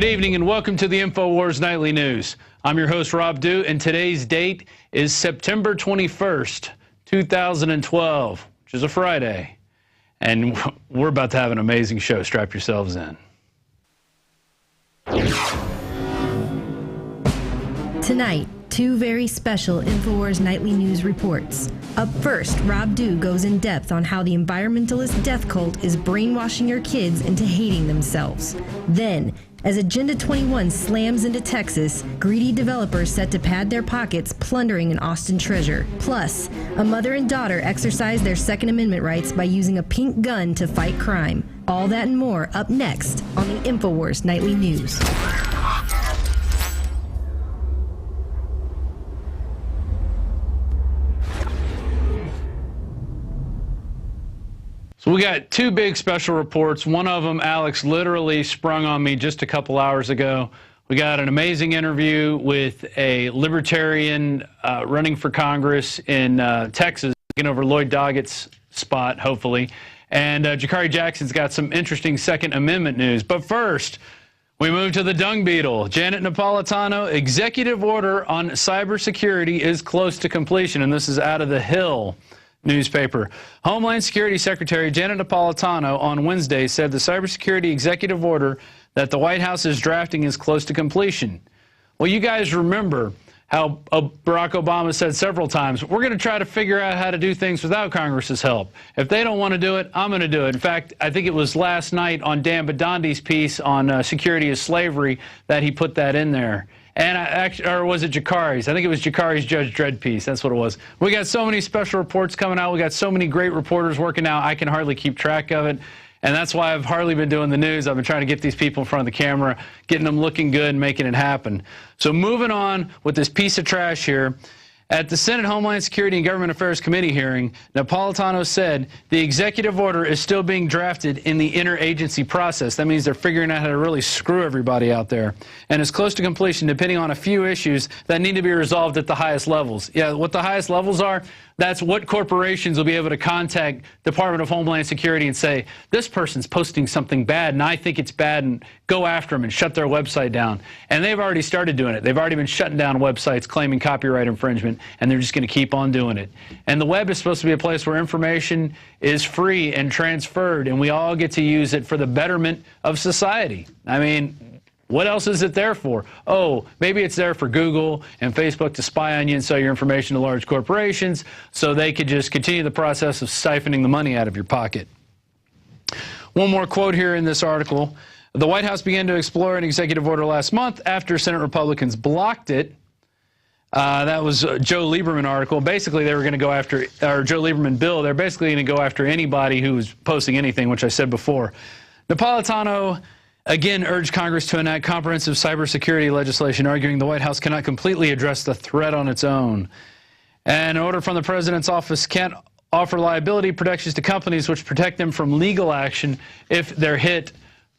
Good evening and welcome to the INFOWARS Nightly News. I'm your host, Rob Dew, and today's date is September 21st, 2012, which is a Friday. And we're about to have an amazing show. Strap yourselves in. Tonight, two very special INFOWARS Nightly News reports. Up first, Rob Dew goes in depth on how the environmentalist death cult is brainwashing your kids into hating themselves. Then, as Agenda 21 slams into Texas, greedy developers set to pad their pockets, plundering an Austin treasure. Plus, a mother and daughter exercise their Second Amendment rights by using a pink gun to fight crime. All that and more up next on the INFOWARS Nightly News. So we got two big special reports. One of them, Alex literally sprung on me just a couple hours ago. We got an amazing interview with a libertarian running for Congress in Texas, taking over Lloyd Doggett's spot, hopefully. And Jakari Jackson's got some interesting Second Amendment news. But first, we move to the dung beetle. Janet Napolitano, executive order on cybersecurity is close to completion, and this is out of The Hill newspaper. Homeland Security Secretary Janet Napolitano on Wednesday said the cybersecurity executive order that the White House is drafting is close to completion. Well, you guys remember how Barack Obama said several times, we're going to try to figure out how to do things without Congress's help. If they don't want to do it, I'm going to do it. In fact, I think it was last night on Dan Badondi's piece on security is slavery that he put that in there. And or was it Jakari's? I think it was Jakari's Judge Dredd piece. That's what it was. We got so many special reports coming out. We got so many great reporters working out. I can hardly keep track of it. And that's why I've hardly been doing the news. I've been trying to get these people in front of the camera, getting them looking good and making it happen. So moving on with this piece of trash here. At the Senate Homeland Security and Government Affairs Committee hearing, Napolitano said the executive order is still being drafted in the interagency process. That means they're figuring out how to really screw everybody out there. And is close to completion depending on a few issues that need to be resolved at the highest levels. Yeah, what the highest levels are, that's what corporations will be able to contact Department of Homeland Security and say, this person's posting something bad and I think it's bad, and go after them and shut their website down. And they've already started doing it. They've already been shutting down websites claiming copyright infringement, and they're just going to keep on doing it. And the web is supposed to be a place where information is free and transferred, and we all get to use it for the betterment of society. I mean, what else is it there for? Oh, maybe it's there for Google and Facebook to spy on you and sell your information to large corporations so they could just continue the process of siphoning the money out of your pocket. One more quote here in this article. The White House began to explore an executive order last month after Senate Republicans blocked it. That was Joe Lieberman article. Basically, they were going to go after, or Joe Lieberman bill, they're basically going to go after anybody who was posting anything, which I said before. Napolitano again urged Congress to enact comprehensive cybersecurity legislation, arguing the White House cannot completely address the threat on its own. An order from the president's office can't offer liability protections to companies which protect them from legal action if they're hit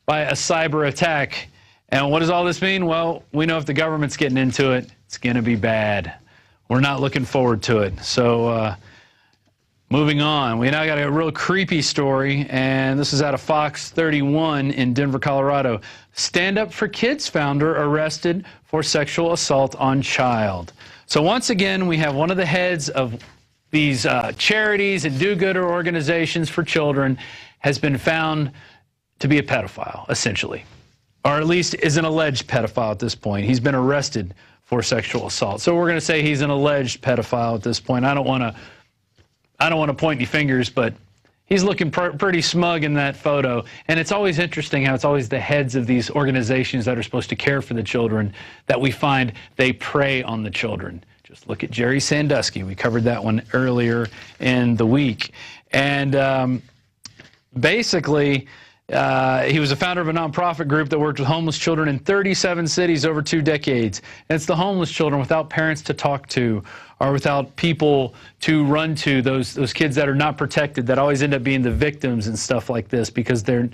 by a cyber attack. And what does all this mean? Well, we know if the government's getting into it, it's going to be bad. We're not looking forward to it. So moving on, we now got a real creepy story, and this is out of Fox 31 in Denver, Colorado. Stand Up for Kids founder arrested for sexual assault on child. So once again, we have one of the heads of these charities and do-gooder organizations for children has been found to be a pedophile, essentially, or at least is an alleged pedophile at this point. He's been arrested for sexual assault. So we're going to say he's an alleged pedophile at this point. I don't want to point any fingers, but he's looking pretty smug in that photo. And it's always interesting how it's always the heads of these organizations that are supposed to care for the children that we find they prey on the children. Just look at Jerry Sandusky. We covered that one earlier in the week. And basically, he was a founder of a nonprofit group that worked with homeless children in 37 cities over 2 decades. And it's the homeless children without parents to talk to or without people to run to, those kids that are not protected, that always end up being the victims and stuff like this because they're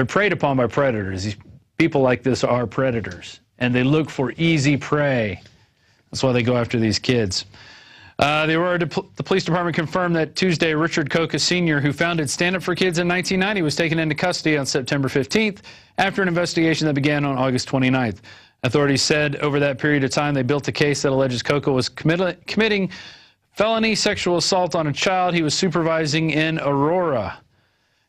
preyed upon by predators. These people like this are predators, and they look for easy prey. That's why they go after these kids. The police department confirmed that Tuesday Richard Coca Sr., who founded Stand Up for Kids in 1990, was taken into custody on September 15th after an investigation that began on August 29th. Authorities said over that period of time they built a case that alleges Coca was committing felony sexual assault on a child he was supervising in Aurora.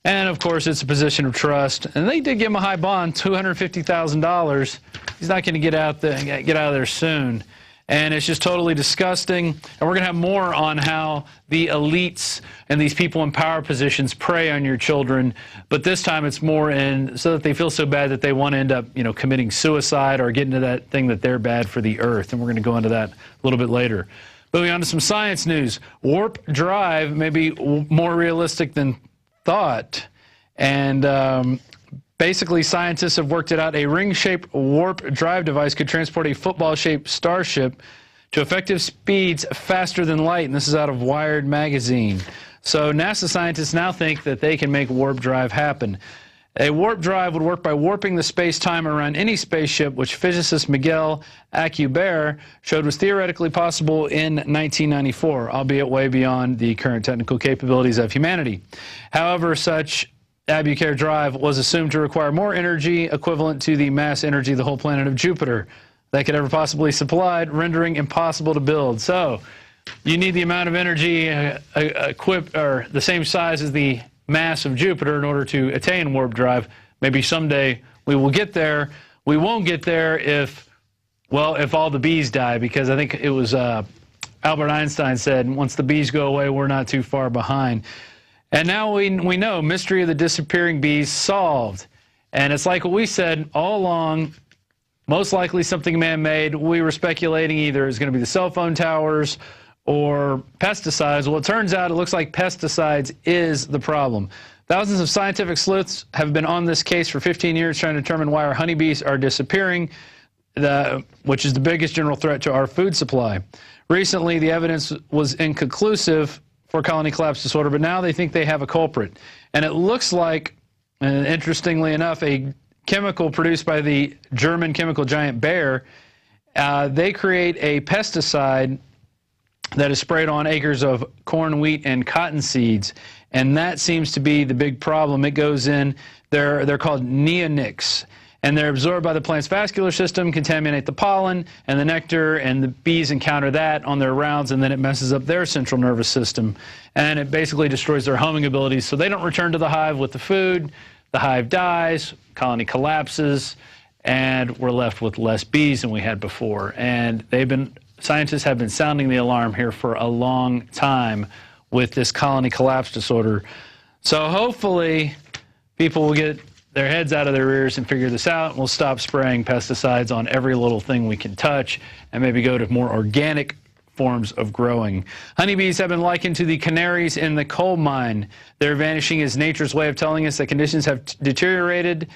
And, of course, it's a position of trust. And they did give him a high bond, $250,000. He's not going to get out of there soon. And it's just totally disgusting. And we're going to have more on how the elites and these people in power positions prey on your children. But this time it's more so that they feel so bad that they want to end up, committing suicide or get into that thing that they're bad for the earth. And we're going to go into that a little bit later. Moving on to some science news. Warp drive may be more realistic than thought. And basically, scientists have worked it out. A ring-shaped warp drive device could transport a football-shaped starship to effective speeds faster than light, and this is out of Wired magazine. So NASA scientists now think that they can make warp drive happen. A warp drive would work by warping the space-time around any spaceship, which physicist Miguel Alcubierre showed was theoretically possible in 1994, albeit way beyond the current technical capabilities of humanity. However, such Alcubierre drive was assumed to require more energy equivalent to the mass energy of the whole planet of Jupiter that could ever possibly supplied, rendering impossible to build. So you need the amount of energy equipped or the same size as the mass of Jupiter in order to attain warp drive. Maybe someday we will get there. We won't get there if all the bees die, because I think it was Albert Einstein said, once the bees go away, we're not too far behind. And now we know mystery of the disappearing bees solved. And it's like what we said all along, most likely something man-made. We were speculating either it's going to be the cell phone towers or pesticides. Well, it turns out it looks like pesticides is the problem. Thousands of scientific sleuths have been on this case for 15 years trying to determine why our honeybees are disappearing, which is the biggest general threat to our food supply. Recently, the evidence was inconclusive for colony collapse disorder, but now they think they have a culprit. And it looks like, and interestingly enough, a chemical produced by the German chemical giant Bayer, they create a pesticide that is sprayed on acres of corn, wheat, and cotton seeds, and that seems to be the big problem. It goes in, they're called neonics, and they're absorbed by the plant's vascular system, contaminate the pollen and the nectar, and the bees encounter that on their rounds, and then it messes up their central nervous system, and it basically destroys their homing abilities, so they don't return to the hive with the food. The hive dies, colony collapses, and we're left with less bees than we had before. And scientists have been sounding the alarm here for a long time with this colony collapse disorder. So hopefully people will get their heads out of their ears and figure this out, and we'll stop spraying pesticides on every little thing we can touch and maybe go to more organic forms of growing. Honeybees have been likened to the canaries in the coal mine. Their vanishing is nature's way of telling us that conditions have deteriorated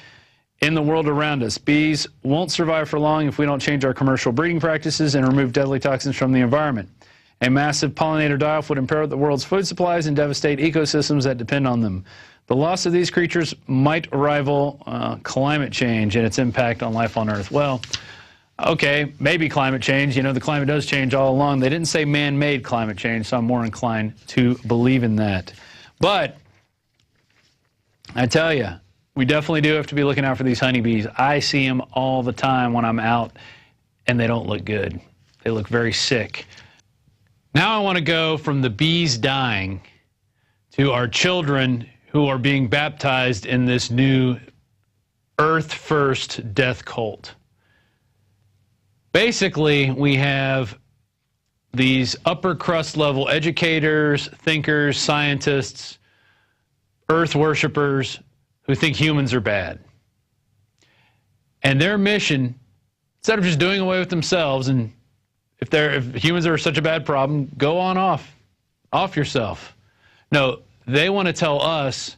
in the world around us. Bees won't survive for long if we don't change our commercial breeding practices and remove deadly toxins from the environment. A massive pollinator die-off would impair the world's food supplies and devastate ecosystems that depend on them. The loss of these creatures might rival climate change and its impact on life on Earth. Well, okay, maybe climate change. The climate does change all along. They didn't say man-made climate change, so I'm more inclined to believe in that. But I tell you, we definitely do have to be looking out for these honeybees. I see them all the time when I'm out, and they don't look good. They look very sick. Now I want to go from the bees dying to our children who are being baptized in this new Earth First death cult. Basically, we have these upper crust level educators, thinkers, scientists, Earth worshipers who think humans are bad. And their mission, instead of just doing away with themselves, and if humans are such a bad problem, go on off yourself. No, they want to tell us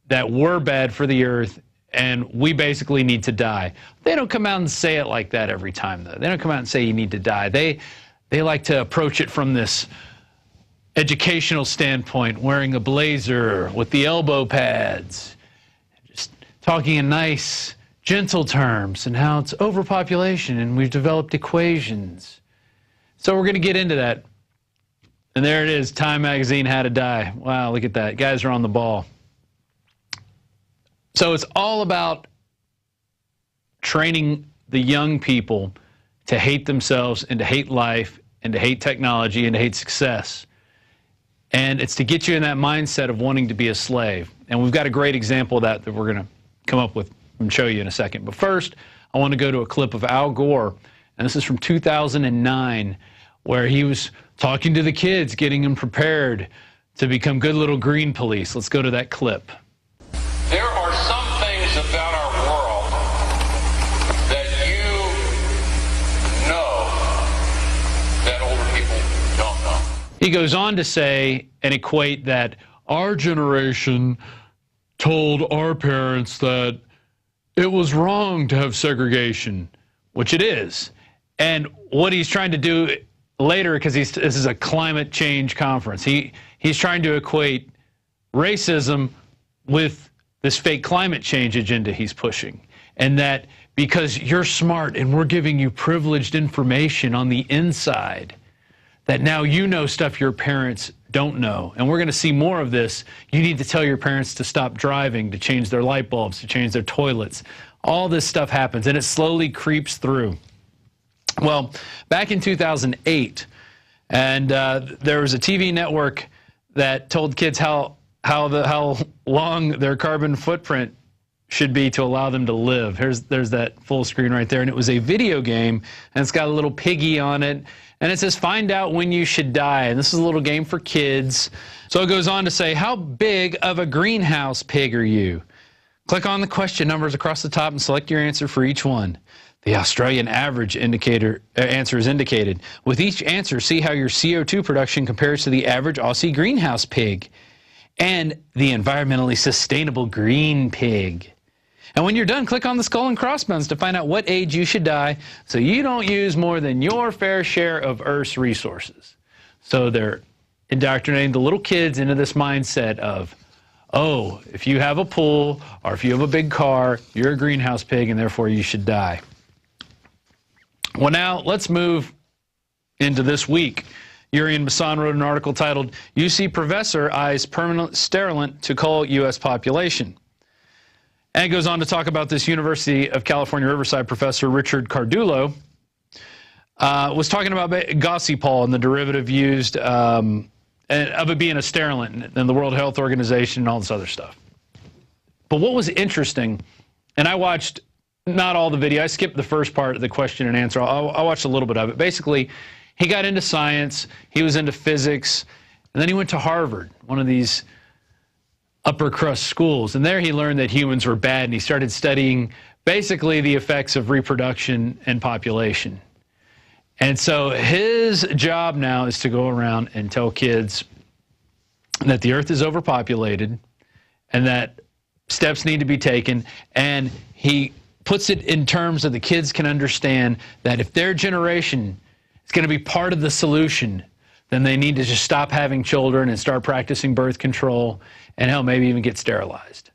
that we're bad for the earth and we basically need to die. They don't come out and say it like that every time, though. They don't come out and say you need to die. They like to approach it from this educational standpoint, wearing a blazer with the elbow pads, just talking in nice, gentle terms, and how it's overpopulation and we've developed equations. So we're going to get into that. And there it is, Time Magazine, How to Die. Wow, look at that. Guys are on the ball. So it's all about training the young people to hate themselves and to hate life and to hate technology and to hate success. And it's to get you in that mindset of wanting to be a slave. And we've got a great example of that we're going to come up with and show you in a second. But first, I want to go to a clip of Al Gore. And this is from 2009, where he was talking to the kids, getting them prepared to become good little green police. Let's go to that clip. There are some things about our world that you know that older people don't know. He goes on to say and equate that our generation told our parents that it was wrong to have segregation, which it is. And what he's trying to do later, because this is a climate change conference, he's trying to equate racism with this fake climate change agenda he's pushing. And that because you're smart and we're giving you privileged information on the inside, that now you know stuff your parents don't know. And we're going to see more of this. You need to tell your parents to stop driving, to change their light bulbs, to change their toilets. All this stuff happens, and it slowly creeps through. Well, back in 2008, and there was a TV network that told kids how long their carbon footprint should be to allow them to live. There's that full screen right there, and it was a video game, and it's got a little piggy on it, and it says, find out when you should die. And this is a little game for kids. So it goes on to say, how big of a greenhouse pig are you? Click on the question numbers across the top and select your answer for each one. The Australian average answer is indicated. With each answer, see how your CO2 production compares to the average Aussie greenhouse pig and the environmentally sustainable green pig. And when you're done, click on the skull and crossbones to find out what age you should die so you don't use more than your fair share of Earth's resources. So they're indoctrinating the little kids into this mindset of, oh, if you have a pool or if you have a big car, you're a greenhouse pig and therefore you should die. Well, now let's move into this week. Urian Bassan wrote an article titled, UC Professor Eyes Permanent Sterilant to Cull U.S. Population. And it goes on to talk about this University of California Riverside professor, Richard Cardullo, was talking about Gossipol and the derivative used of it being a sterilant and the World Health Organization and all this other stuff. But what was interesting, and I watched not all the video, I skipped the first part of the question and answer. I watched a little bit of it. Basically, he got into science, he was into physics, and then he went to Harvard, one of these upper crust schools. And there he learned that humans were bad, and he started studying basically the effects of reproduction and population. And so his job now is to go around and tell kids that the earth is overpopulated and that steps need to be taken. And he puts it in terms that the kids can understand that if their generation is going to be part of the solution, then they need to just stop having children and start practicing birth control and hell, maybe even get sterilized.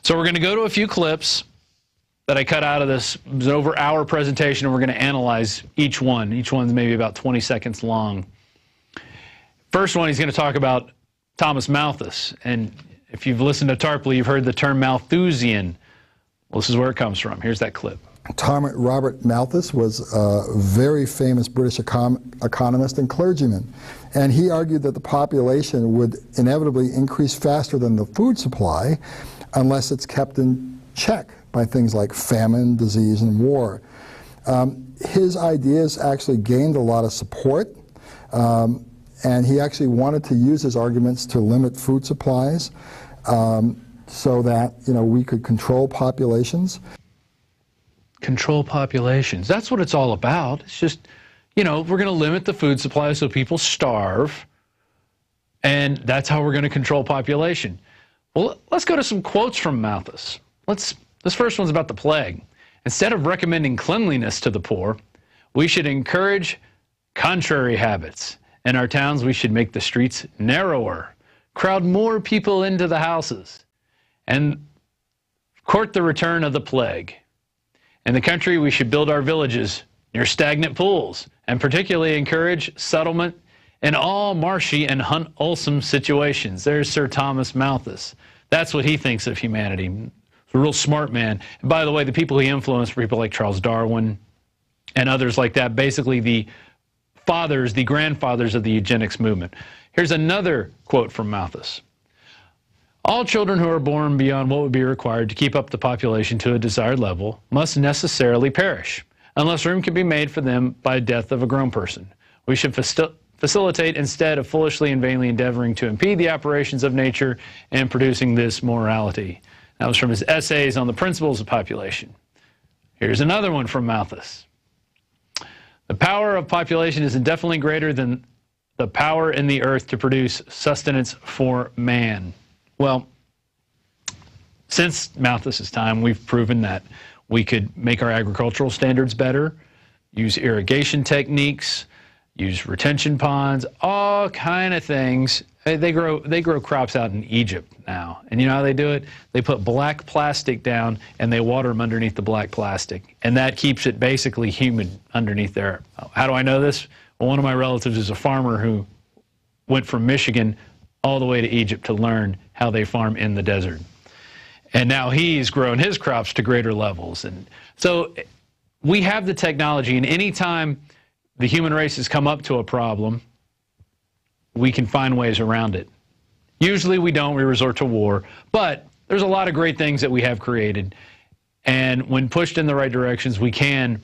So we're going to go to a few clips that I cut out of this. It was an over-hour presentation, and we're going to analyze each one. Each one's maybe about 20 seconds long. First one, he's going to talk about Thomas Malthus. And if you've listened to Tarpley, you've heard the term Malthusian. Well, this is where it comes from. Here's that clip. Robert Malthus was a very famous British economist and clergyman, and he argued that the population would inevitably increase faster than the food supply unless it's kept in check by things like famine, disease, and war. His ideas actually gained a lot of support, and he actually wanted to use his arguments to limit food supplies so that we could control populations. Control populations. That's what it's all about. It's just, we're going to limit the food supply so people starve, and that's how we're going to control population. Well, let's go to some quotes from Malthus. This first one's about the plague. Instead of recommending cleanliness to the poor, we should encourage contrary habits. In our towns, we should make the streets narrower, crowd more people into the houses, and court the return of the plague. In the country, we should build our villages near stagnant pools and particularly encourage settlement in all marshy and unwholesome situations. There's Sir Thomas Malthus. That's what he thinks of humanity. He's a real smart man. And by the way, the people he influenced were people like Charles Darwin and others like that, basically the fathers, the grandfathers of the eugenics movement. Here's another quote from Malthus. All children who are born beyond what would be required to keep up the population to a desired level must necessarily perish, unless room can be made for them by death of a grown person. We should facilitate instead of foolishly and vainly endeavoring to impede the operations of nature in producing this morality. That was from his essays on the principles of population. Here's another one from Malthus. The power of population is indefinitely greater than the power in the earth to produce sustenance for man. Well, since Malthus's time, we've proven that we could make our agricultural standards better, use irrigation techniques, use retention ponds, all kind of things. They grow crops out in Egypt now. And you know how they do it? They put black plastic down and they water them underneath the black plastic. And that keeps it basically humid underneath there. How do I know this? Well, one of my relatives is a farmer who went from Michigan all the way to Egypt to learn how they farm in the desert. And now he's grown his crops to greater levels. And so we have the technology, and anytime the human race has come up to a problem, we can find ways around it. Usually we don't, we resort to war, but there's a lot of great things that we have created, and when pushed in the right directions, we can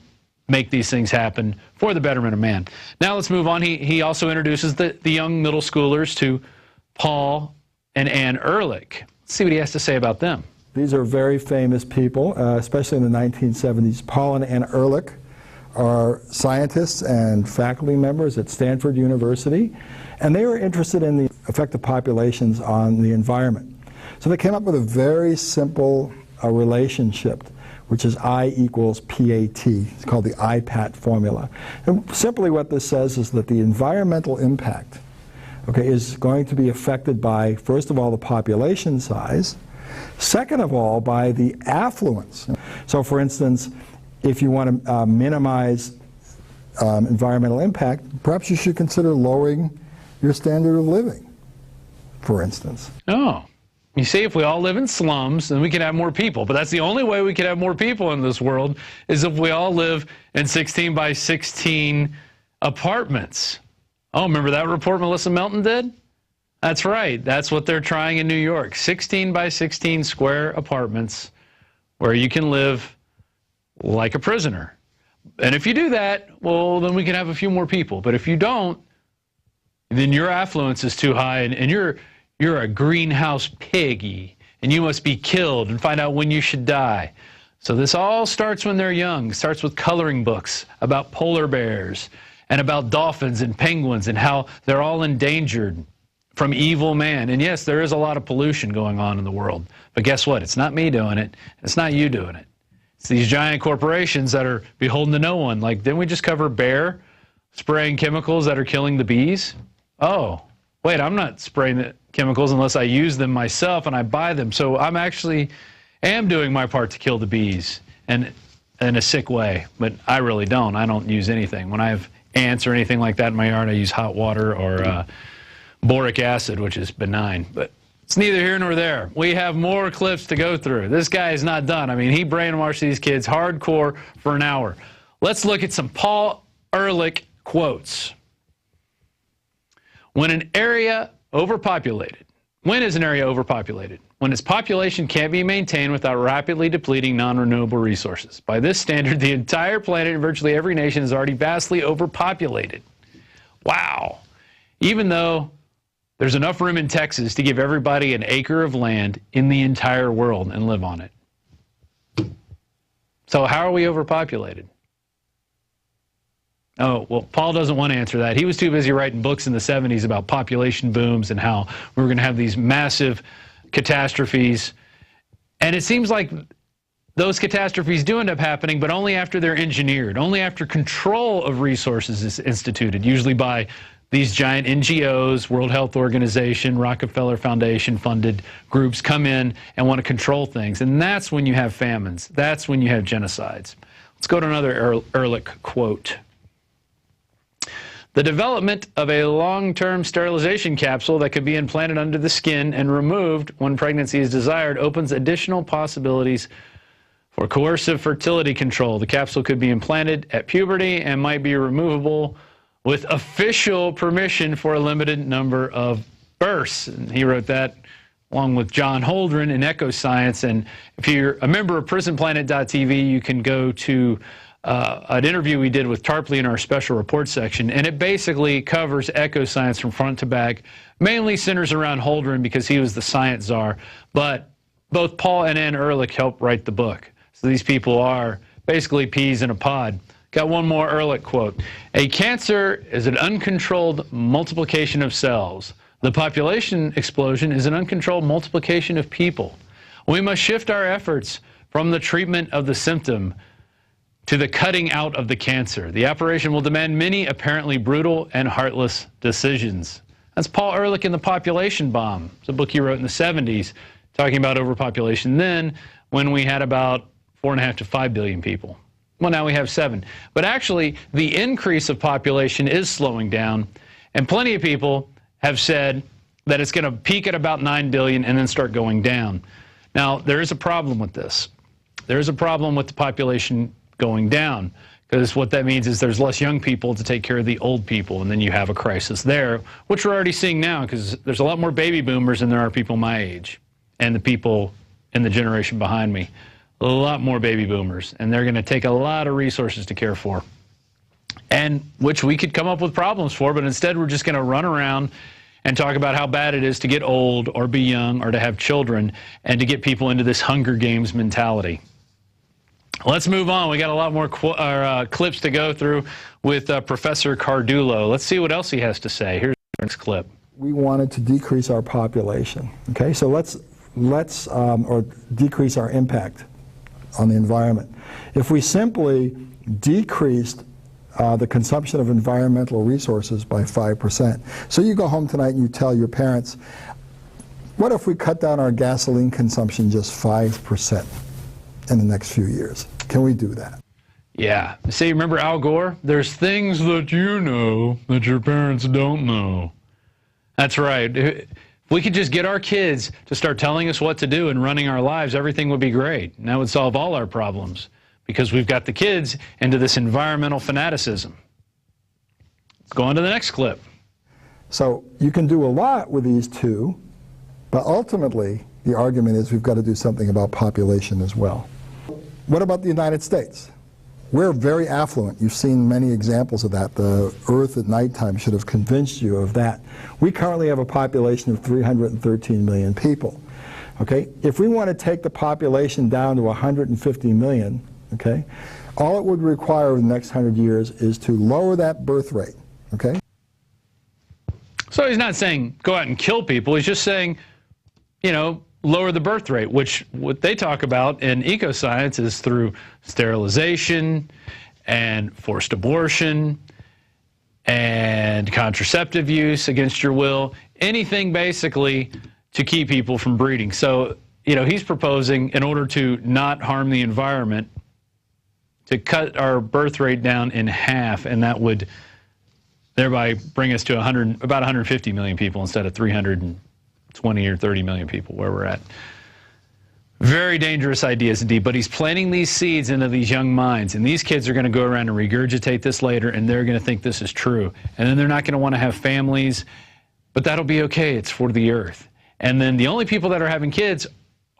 make these things happen for the betterment of man. Now let's move on. He also introduces the young middle schoolers to Paul and Anne Ehrlich. Let's see what he has to say about them. These are very famous people, especially in the 1970s. Paul and Anne Ehrlich are scientists and faculty members at Stanford University, and they were interested in the effect of populations on the environment. So they came up with a very simple relationship, which is I equals PAT. It's called the IPAT formula. And simply what this says is that the environmental impact, okay, is going to be affected by, first of all, the population size, second of all, by the affluence. So for instance, if you want to minimize environmental impact, perhaps you should consider lowering your standard of living, for instance. Oh, you see, if we all live in slums, then we can have more people. But that's the only way we can have more people in this world, is if we all live in 16 by 16 apartments. Oh, remember that report Melissa Melton did? That's right. That's what they're trying in New York. 16 by 16 square apartments where you can live like a prisoner. And if you do that, well, then we can have a few more people. But if you don't, then your affluence is too high, and you're a greenhouse piggy, and you must be killed, and find out when you should die. So this all starts when they're young. It starts with coloring books about polar bears and about dolphins and penguins and how they're all endangered from evil man. And yes, there is a lot of pollution going on in the world. But guess what? It's not me doing it. It's not you doing it. It's these giant corporations that are beholden to no one. Like, didn't we just cover Bayer spraying chemicals that are killing the bees? Oh, wait, I'm not spraying the chemicals unless I use them myself and I buy them. So I'm actually am doing my part to kill the bees, and in a sick way. But I really don't. I don't use anything. When I have ants or anything like that in my yard, I use hot water or boric acid, which is benign. But it's neither here nor there. We have more clips to go through. This guy is not done. I mean, he brainwashed these kids hardcore for an hour. Let's look at some Paul Ehrlich quotes. When an area overpopulated, when is an area overpopulated? When its population can't be maintained without rapidly depleting non-renewable resources. By this standard, the entire planet and virtually every nation is already vastly overpopulated. Wow. Even though there's enough room in Texas to give everybody an acre of land in the entire world and live on it. So how are we overpopulated? Oh, well, Paul doesn't want to answer that. He was too busy writing books in the 70s about population booms and how we were going to have these massive catastrophes. And it seems like those catastrophes do end up happening, but only after they're engineered, only after control of resources is instituted, usually by these giant NGOs, World Health Organization, Rockefeller Foundation funded groups come in and want to control things. And that's when you have famines. That's when you have genocides. Let's go to another Ehrlich quote. The development of a long-term sterilization capsule that could be implanted under the skin and removed when pregnancy is desired opens additional possibilities for coercive fertility control. The capsule could be implanted at puberty and might be removable with official permission for a limited number of births. And he wrote that along with John Holdren in Ecoscience. And if you're a member of PrisonPlanet.tv, you can go to an interview we did with Tarpley in our special report section, and it basically covers Ecoscience from front to back, mainly centers around Holdren because he was the science czar, but both Paul and Ann Ehrlich helped write the book. So these people are basically peas in a pod. Got one more Ehrlich quote. A cancer is an uncontrolled multiplication of cells. The population explosion is an uncontrolled multiplication of people. We must shift our efforts from the treatment of the symptom to the cutting out of the cancer. The operation will demand many apparently brutal and heartless decisions. That's Paul Ehrlich in The Population Bomb. It's a book he wrote in the 70s talking about overpopulation then when we had about 4.5 to 5 billion people. Well, now we have 7. But actually, the increase of population is slowing down, and plenty of people have said that it's going to peak at about 9 billion and then start going down. Now, there is a problem with this. There is a problem with the population going down, because what that means is there's less young people to take care of the old people, and then you have a crisis there, which we're already seeing now, because there's a lot more baby boomers than there are people my age and the people in the generation behind me. A lot more baby boomers, and they're going to take a lot of resources to care for, and which we could come up with problems for, but instead we're just going to run around and talk about how bad it is to get old or be young or to have children and to get people into this Hunger Games mentality. Let's move on. We got a lot more clips to go through with Professor Cardullo. Let's see what else he has to say. Here's the next clip. We wanted to decrease our population. Okay, so let's decrease our impact on the environment. If we simply decreased the consumption of environmental resources by 5%. So you go home tonight and you tell your parents, what if we cut down our gasoline consumption just 5%? In the next few years. Can we do that? Yeah. See, remember Al Gore? There's things that you know that your parents don't know. That's right. If we could just get our kids to start telling us what to do and running our lives, everything would be great. And that would solve all our problems, because we've got the kids into this environmental fanaticism. Let's go on to the next clip. So you can do a lot with these two, but ultimately the argument is we've got to do something about population as well. What about the United States? We're very affluent. You've seen many examples of that. The Earth at nighttime should have convinced you of that. We currently have a population of 313 million people. Okay? If we want to take the population down to 150 million, okay, all it would require over the next 100 years is to lower that birth rate. Okay? So he's not saying go out and kill people. He's just saying, you know, lower the birth rate, which what they talk about in Ecoscience is through sterilization and forced abortion and contraceptive use against your will, anything basically to keep people from breeding. So, you know, he's proposing, in order to not harm the environment, to cut our birth rate down in half, and that would thereby bring us to about 150 million people instead of 320 or 30 million people where we're at. Very dangerous ideas indeed, but he's planting these seeds into these young minds, and these kids are going to go around and regurgitate this later, and they're going to think this is true. And then they're not going to want to have families, but that'll be okay. It's for the earth. And then the only people that are having kids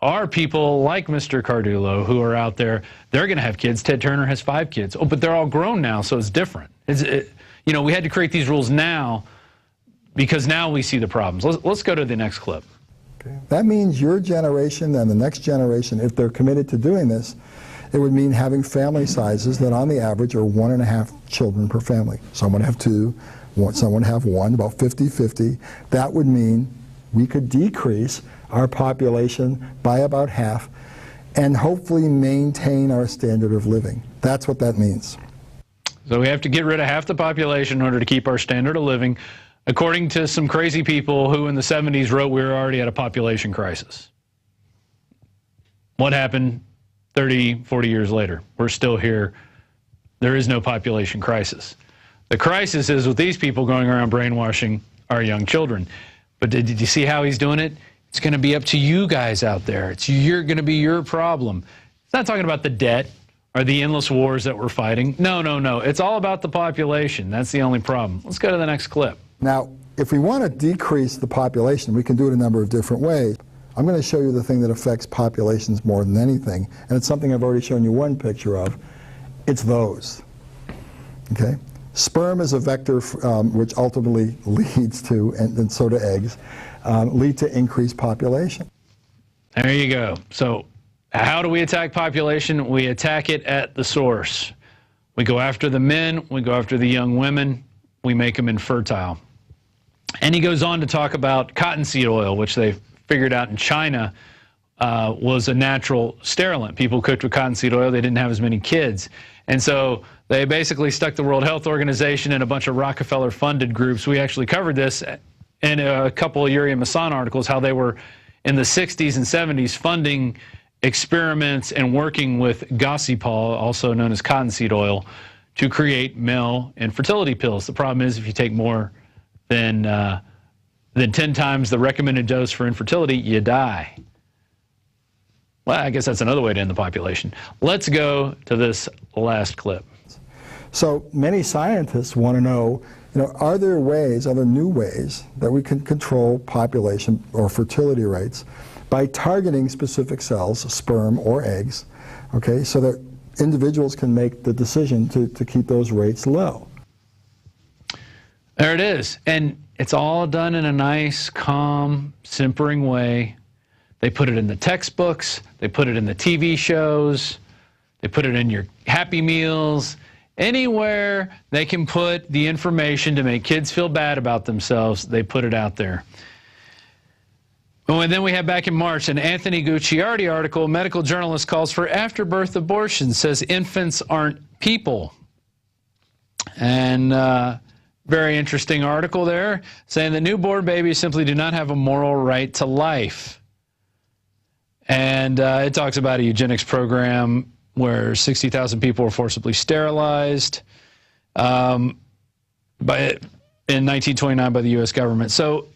are people like Mr. Cardullo who are out there. They're going to have kids. Ted Turner has 5 kids. Oh, but they're all grown now, so it's different. You know, we had to create these rules now because now we see the problems. Let's go to the next clip. Okay. That means your generation and the next generation, if they're committed to doing this, it would mean having family sizes that on the average are 1.5 children per family. Some would have 2, some would have 1, about 50-50. That would mean we could decrease our population by about half and hopefully maintain our standard of living. That's what that means. So we have to get rid of half the population in order to keep our standard of living, according to some crazy people who in the 70s wrote we were already at a population crisis. What happened 30, 40 years later? We're still here. There is no population crisis. The crisis is with these people going around brainwashing our young children. But did you see how he's doing it? It's going to be up to you guys out there. It's going to be your problem. It's not talking about the debt or the endless wars that we're fighting. No, no, no. It's all about the population. That's the only problem. Let's go to the next clip. Now, if we want to decrease the population, we can do it a number of different ways. I'm going to show you the thing that affects populations more than anything, and it's something I've already shown you one picture of. It's those. Okay? Sperm is a vector which ultimately leads to, and so do eggs, lead to increased population. There you go. So how do we attack population? We attack it at the source. We go after the men, we go after the young women, we make them infertile. And he goes on to talk about cottonseed oil, which they figured out in China was a natural sterilant. People cooked with cottonseed oil, they didn't have as many kids. And so they basically stuck the World Health Organization and a bunch of Rockefeller-funded groups. We actually covered this in a couple of Yuri and Masan articles, how they were in the 60s and 70s funding experiments and working with gossypol, also known as cottonseed oil, to create male infertility pills. The problem is if you take more than 10 times the recommended dose for infertility, you die. Well, I guess that's another way to end the population. Let's go to this last clip. So many scientists want to know, are there ways, are there new ways that we can control population or fertility rates by targeting specific cells, sperm or eggs, okay, so that individuals can make the decision to keep those rates low. There it is. And it's all done in a nice, calm, simpering way. They put it in the textbooks, they put it in the TV shows, they put it in your Happy Meals. Anywhere they can put the information to make kids feel bad about themselves, they put it out there. Oh, and then we have back in March an Anthony Gucciardi article, medical journalist calls for afterbirth abortion, says infants aren't people. And very interesting article there, saying that newborn babies simply do not have a moral right to life. And it talks about a eugenics program where 60,000 people were forcibly sterilized in 1929 by the U.S. government. So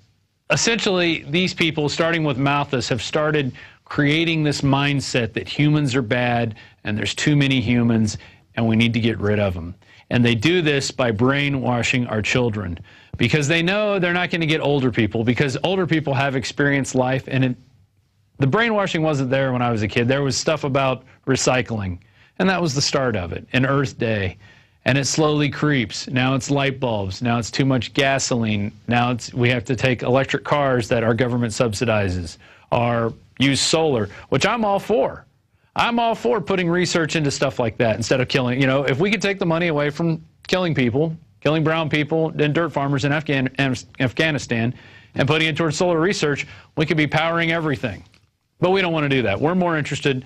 essentially, these people, starting with Malthus, have started creating this mindset that humans are bad and there's too many humans and we need to get rid of them. And they do this by brainwashing our children because they know they're not going to get older people, because older people have experienced life, and the brainwashing wasn't there when I was a kid. There was stuff about recycling, and that was the start of it, and Earth Day, and it slowly creeps. Now it's light bulbs. Now it's too much gasoline. Now we have to take electric cars that our government subsidizes or use solar, which I'm all for. I'm all for putting research into stuff like that instead of killing. If we could take the money away from killing people, killing brown people and dirt farmers in Afghanistan, and putting it towards solar research, we could be powering everything. But we don't want to do that. We're more interested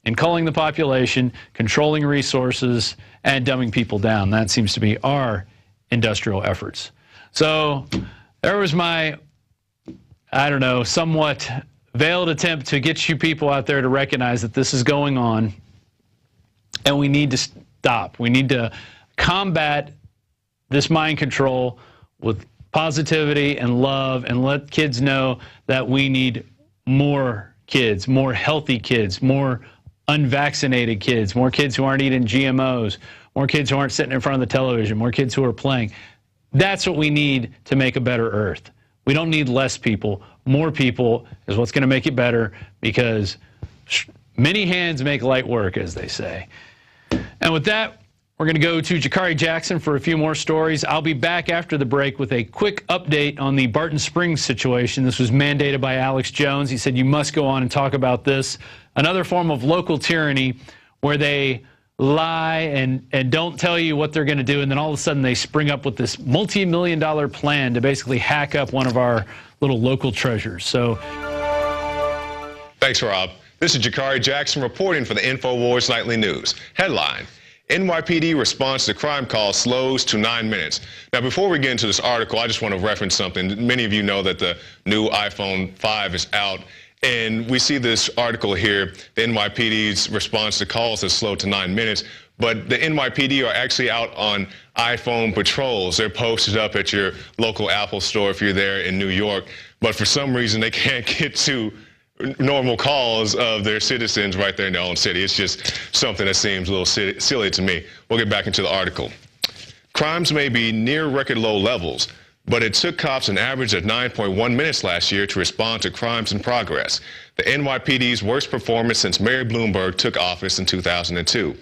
in culling the population, controlling resources, and dumbing people down. That seems to be our industrial efforts. So there was my, somewhat veiled attempt to get you people out there to recognize that this is going on, and we need to stop. We need to combat this mind control with positivity and love, and let kids know that we need more kids, more healthy kids, more unvaccinated kids, more kids who aren't eating GMOs, more kids who aren't sitting in front of the television, more kids who are playing. That's what we need to make a better Earth. We don't need less people. More people is what's going to make it better, because many hands make light work, as they say. And with that, we're going to go to Jakari Jackson for a few more stories. I'll be back after the break with a quick update on the Barton Springs situation. This was mandated by Alex Jones. He said, you must go on and talk about this. Another form of local tyranny where they lie and don't tell you what they're going to do, and then all of a sudden they spring up with this multi-million-dollar plan to basically hack up one of our little local treasures. So, thanks, Rob. This is Jakari Jackson reporting for the INFOWARS Nightly News. Headline: NYPD response to crime call slows to 9 minutes. Now, before we get into this article, I just want to reference something. Many of you know that the new iPhone 5 is out, and we see this article here, the NYPD's response to calls has slowed to 9 minutes. but the NYPD are actually out on iPhone patrols. They're posted up at your local Apple store if you're there in New York, but for some reason they can't get to normal calls of their citizens right there in their own city. It's just something that seems a little silly to me. We'll get back into the article. Crimes may be near record low levels, but it took cops an average of 9.1 minutes last year to respond to crimes in progress, the NYPD's worst performance since Mary Bloomberg took office in 2002.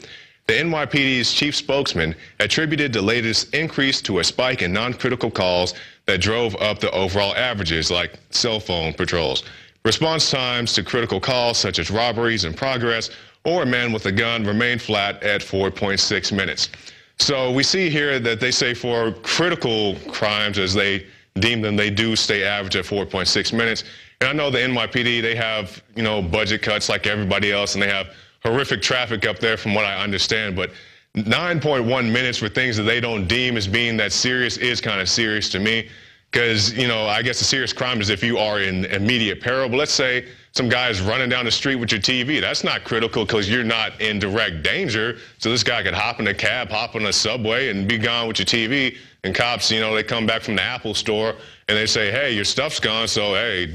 The NYPD's chief spokesman attributed the latest increase to a spike in non-critical calls that drove up the overall averages, like cell phone patrols. Response times to critical calls, such as robberies in progress or a man with a gun, remained flat at 4.6 minutes. So we see here that they say for critical crimes, as they deem them, they do stay average at 4.6 minutes. And I know the NYPD, they have, budget cuts like everybody else, and they have horrific traffic up there from what I understand. But 9.1 minutes for things that they don't deem as being that serious is kind of serious to me. Because, I guess a serious crime is if you are in immediate peril. But let's say some guy is running down the street with your TV. That's not critical because you're not in direct danger. So this guy could hop in a cab, hop on a subway, and be gone with your TV. And cops, they come back from the Apple store and they say, hey, your stuff's gone, so hey,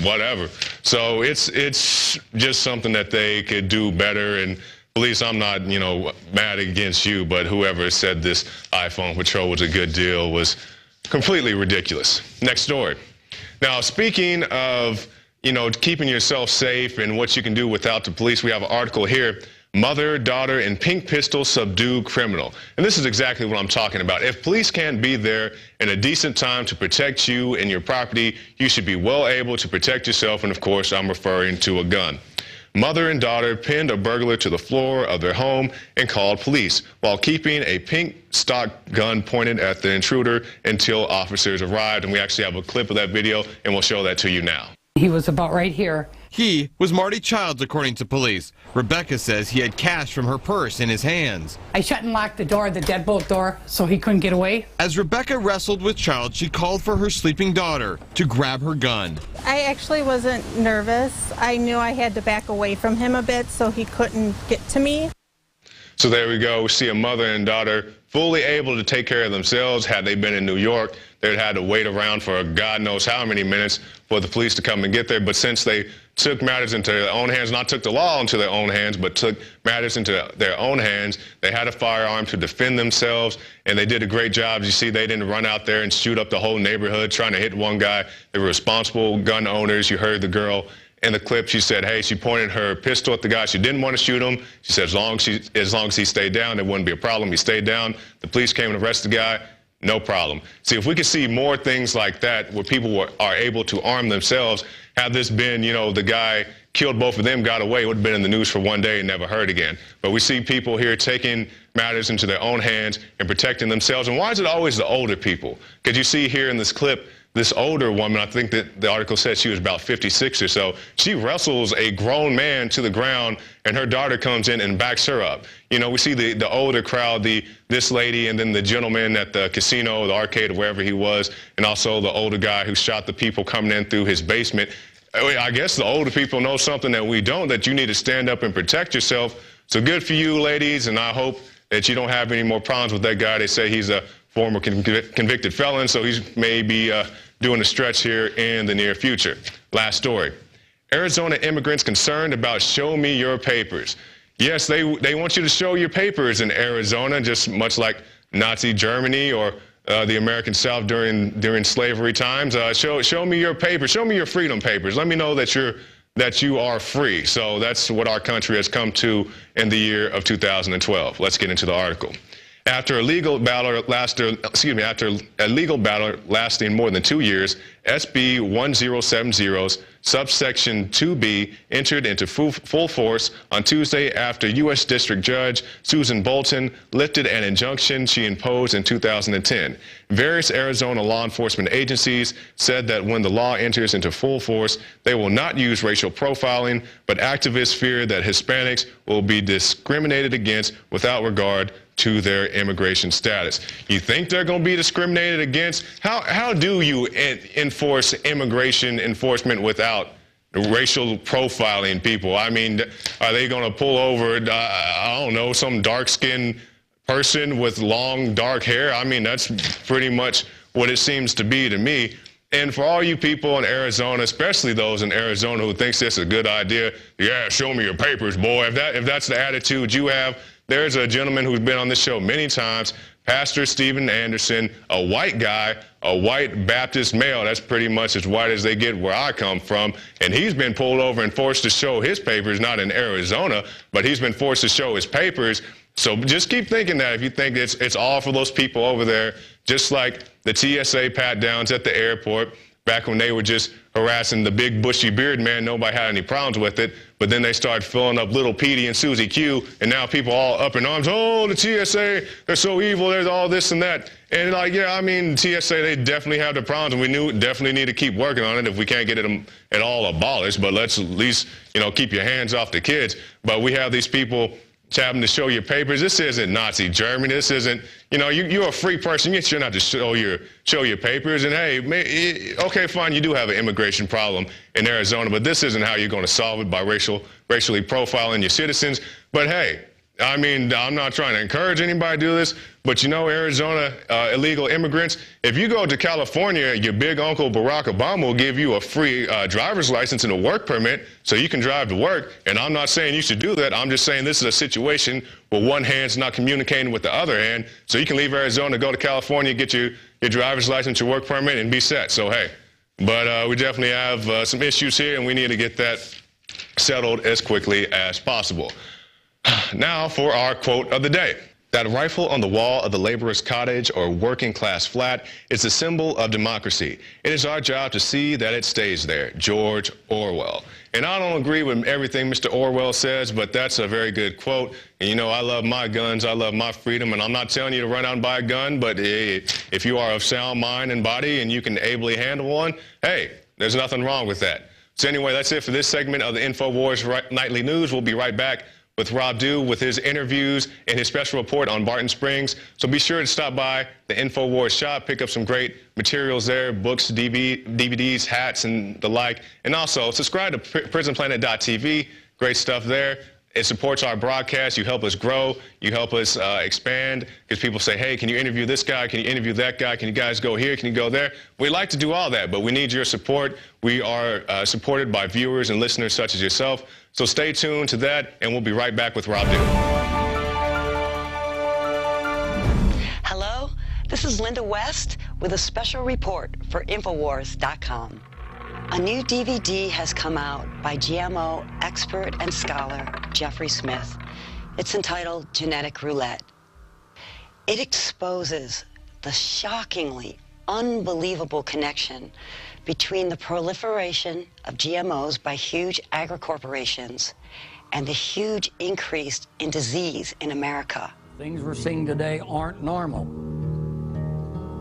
whatever. So it's just something that they could do better. And police, I'm not, mad against you, but whoever said this iPhone patrol was a good deal was completely ridiculous. Next story. Now, speaking of, keeping yourself safe and what you can do without the police, we have an article here. Mother, daughter, and pink pistol subdue criminal. And this is exactly what I'm talking about. If police can't be there in a decent time to protect you and your property, you should be well able to protect yourself. And of course, I'm referring to a gun. Mother and daughter pinned a burglar to the floor of their home and called police while keeping a pink stock gun pointed at the intruder until officers arrived. And we actually have a clip of that video, and we'll show that to you now. He was about right here. He was Marty Childs, according to police. Rebecca says he had cash from her purse in his hands. I shut and locked the door, the deadbolt door, so he couldn't get away. As Rebecca wrestled with Childs, she called for her sleeping daughter to grab her gun. I actually wasn't nervous. I knew I had to back away from him a bit so he couldn't get to me. So there we go. We see a mother and daughter fully able to take care of themselves. Had they been in New York, they'd had to wait around for God knows how many minutes for the police to come and get there. But since they took matters into their own hands, not took the law into their own hands, but took matters into their own hands, they had a firearm to defend themselves, and they did a great job. You see, they didn't run out there and shoot up the whole neighborhood trying to hit one guy. They were responsible gun owners. You heard the girl in the clip. She said, hey, she pointed her pistol at the guy. She didn't want to shoot him. She said as long as he stayed down, there wouldn't be a problem. He stayed down. The police came and arrested the guy. No problem. See, if we could see more things like that where people are able to arm themselves, had this been, the guy killed both of them, got away, it would have been in the news for one day and never heard again. But we see people here taking matters into their own hands and protecting themselves. And why is it always the older people? Because you see here in this clip, this older woman, I think that the article said she was about 56 or so, she wrestles a grown man to the ground, and her daughter comes in and backs her up. We see the older crowd, this lady, and then the gentleman at the casino, the arcade, or wherever he was, and also the older guy who shot the people coming in through his basement. I guess the older people know something that we don't, that you need to stand up and protect yourself. So good for you, ladies, and I hope that you don't have any more problems with that guy. They say he's a former convicted felon, so he's maybe doing a stretch here in the near future. Last story. Arizona immigrants concerned about show me your papers. Yes, they want you to show your papers in Arizona, just much like Nazi Germany or the American South during slavery times. Show me your papers. Show me your freedom papers. Let me know that you are free. So that's what our country has come to in the year of 2012. Let's get into the article. After a legal battle lasting more than 2 years, SB 1070's subsection 2B entered into full force on Tuesday after U.S. District Judge Susan Bolton lifted an injunction she imposed in 2010. Various Arizona law enforcement agencies said that when the law enters into full force, they will not use racial profiling, but activists fear that Hispanics will be discriminated against without regard to their immigration status. You think they're going to be discriminated against? How do you enforce immigration enforcement without racial profiling people. I mean, are they going to pull over, I don't know, some dark-skinned person with long, dark hair? I mean, that's pretty much what it seems to be to me. And for all you people in Arizona, especially those in Arizona who thinks this is a good idea, yeah, show me your papers, boy. If that's the attitude you have, there's a gentleman who's been on this show many times, Pastor Stephen Anderson, a white guy, a white Baptist male. That's pretty much as white as they get where I come from. And he's been pulled over and forced to show his papers, not in Arizona, but he's been forced to show his papers. So just keep thinking that if you think it's all for those people over there, just like the TSA pat-downs at the airport, back when they were just harassing the big bushy beard man, nobody had any problems with it. But then they started filling up Little Petey and Susie Q, and now people all up in arms, oh, the TSA, they're so evil, there's all this and that. And like, yeah, I mean, TSA, they definitely have the problems, and we definitely need to keep working on it if we can't get it at all abolished. But let's at least, keep your hands off the kids. But we have these people having to show your papers. This isn't Nazi Germany. This isn't, you're a free person. You shouldn't have to show your papers. And hey, okay, fine, you do have an immigration problem in Arizona, but this isn't how you're going to solve it, by racially profiling your citizens. But hey, I mean, I'm not trying to encourage anybody to do this, but Arizona illegal immigrants, if you go to California, your big uncle Barack Obama will give you a free driver's license and a work permit so you can drive to work. And I'm not saying you should do that. I'm just saying this is a situation where one hand's not communicating with the other hand. So you can leave Arizona, go to California, get your driver's license, your work permit, and be set. So, hey, but we definitely have some issues here, and we need to get that settled as quickly as possible. Now for our quote of the day. That rifle on the wall of the laborer's cottage or working class flat is a symbol of democracy. It is our job to see that it stays there. George Orwell. And I don't agree with everything Mr. Orwell says, but that's a very good quote. And I love my guns, I love my freedom, and I'm not telling you to run out and buy a gun, but if you are of sound mind and body and you can ably handle one, hey, there's nothing wrong with that. So anyway, that's it for this segment of the InfoWars Nightly News. We'll be right back with Rob Dew with his interviews and his special report on Barton Springs. So be sure to stop by the InfoWars shop, pick up some great materials there, books, DVDs, hats, and the like. And also subscribe to PrisonPlanet.tv. Great stuff there. It supports our broadcast. You help us grow. You help us expand, because people say, hey, can you interview this guy? Can you interview that guy? Can you guys go here? Can you go there? We like to do all that, but we need your support. We are supported by viewers and listeners such as yourself. So stay tuned to that, and we'll be right back with Rob Dew. Hello, this is Linda West with a special report for InfoWars.com. A new DVD has come out by GMO expert and scholar Jeffrey Smith. It's entitled Genetic Roulette. It exposes the shockingly unbelievable connection between the proliferation of GMOs by huge agri-corporations and the huge increase in disease in America. Things we're seeing today aren't normal.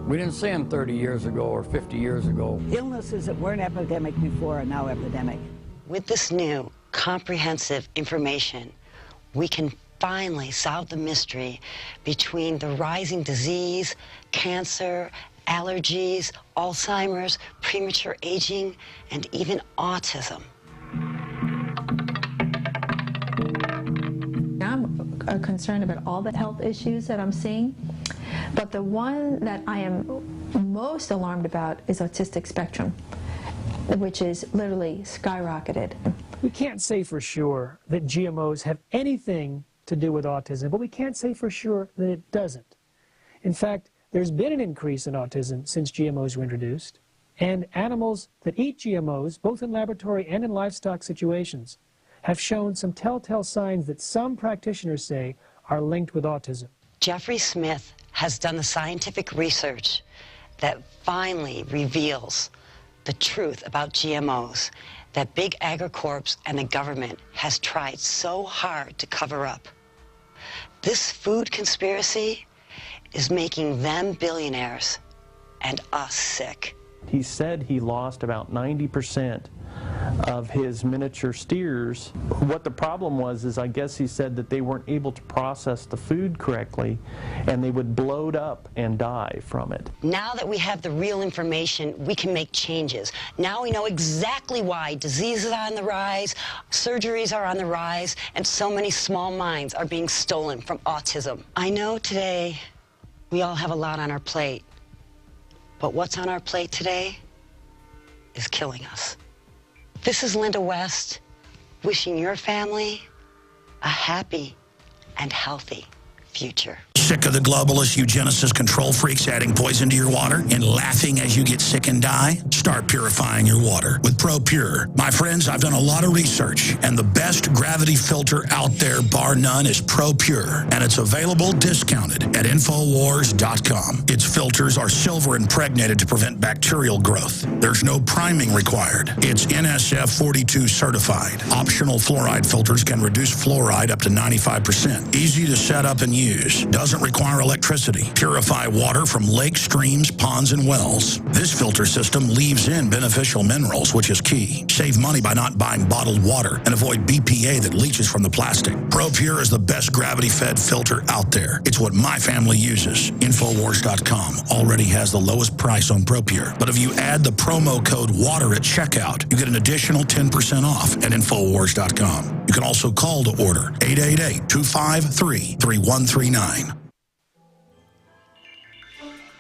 We didn't see them 30 years ago or 50 years ago. Illnesses that weren't epidemic before are now epidemic. With this new comprehensive information, we can finally solve the mystery between the rising disease, cancer, allergies, Alzheimer's, premature aging, and even autism. I'm concerned about all the health issues that I'm seeing, but the one that I am most alarmed about is autistic spectrum, which is literally skyrocketed. We can't say for sure that GMOs have anything to do with autism, but we can't say for sure that it doesn't. In fact, there's been an increase in autism since GMOs were introduced, and animals that eat GMOs, both in laboratory and in livestock situations, have shown some telltale signs that some practitioners say are linked with autism. Jeffrey Smith has done the scientific research that finally reveals the truth about GMOs that big agricorps and the government has tried so hard to cover up. This food conspiracy is making them billionaires and us sick. He said he lost about 90% of his miniature steers. What the problem was is I guess he said that they weren't able to process the food correctly and they would bloat up and die from it. Now that we have the real information, we can make changes. Now we know exactly why diseases are on the rise, surgeries are on the rise, and so many small minds are being stolen from autism. I know today we all have a lot on our plate, but what's on our plate today is killing us. This is Linda West, wishing your family a happy and healthy future. Sick of the globalist eugenicist control freaks adding poison to your water and laughing as you get sick and die? Start purifying your water with ProPure. My friends, I've done a lot of research, and the best gravity filter out there, bar none, is ProPure, and it's available discounted at INFOWARS.com. Its filters are silver impregnated to prevent bacterial growth. There's no priming required. It's NSF 42 certified. Optional fluoride filters can reduce fluoride up to 95%. Easy to set up and use. Doesn't require electricity. Purify water from lakes, streams, ponds, and wells. This filter system leaves in beneficial minerals, which is key. Save money by not buying bottled water and avoid BPA that leaches from the plastic. ProPure is the best gravity-fed filter out there. It's what my family uses. INFOWARS.com already has the lowest price on ProPure. But if you add the promo code WATER at checkout, you get an additional 10% off at INFOWARS.com. You can also call to order 888-253-3139.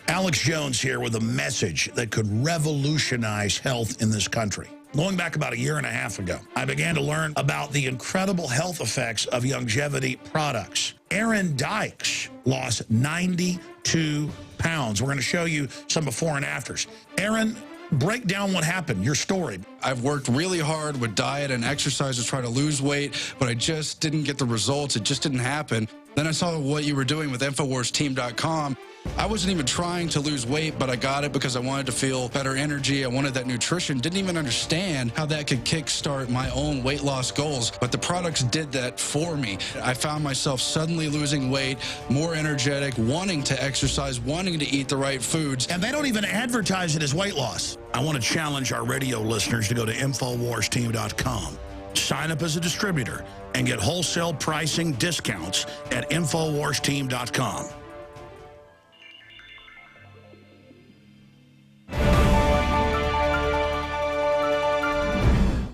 Alex Jones here with a message that could revolutionize health in this country. Going back about a year and a half ago, I began to learn about the incredible health effects of longevity products. Aaron Dykes lost 92 pounds. We're going to show you some before and afters. Aaron, break down what happened, your story. I've worked really hard with diet and exercise to try to lose weight, but I just didn't get the results. It just didn't happen. Then I saw what you were doing with InfoWarsTeam.com. I wasn't even trying to lose weight, but I got it because I wanted to feel better energy. I wanted that nutrition. Didn't even understand how that could kickstart my own weight loss goals, but the products did that for me. I found myself suddenly losing weight, more energetic, wanting to exercise, wanting to eat the right foods. And they don't even advertise it as weight loss. I want to challenge our radio listeners to go to InfoWarsTeam.com. Sign up as a distributor and get wholesale pricing discounts at InfoWarsTeam.com.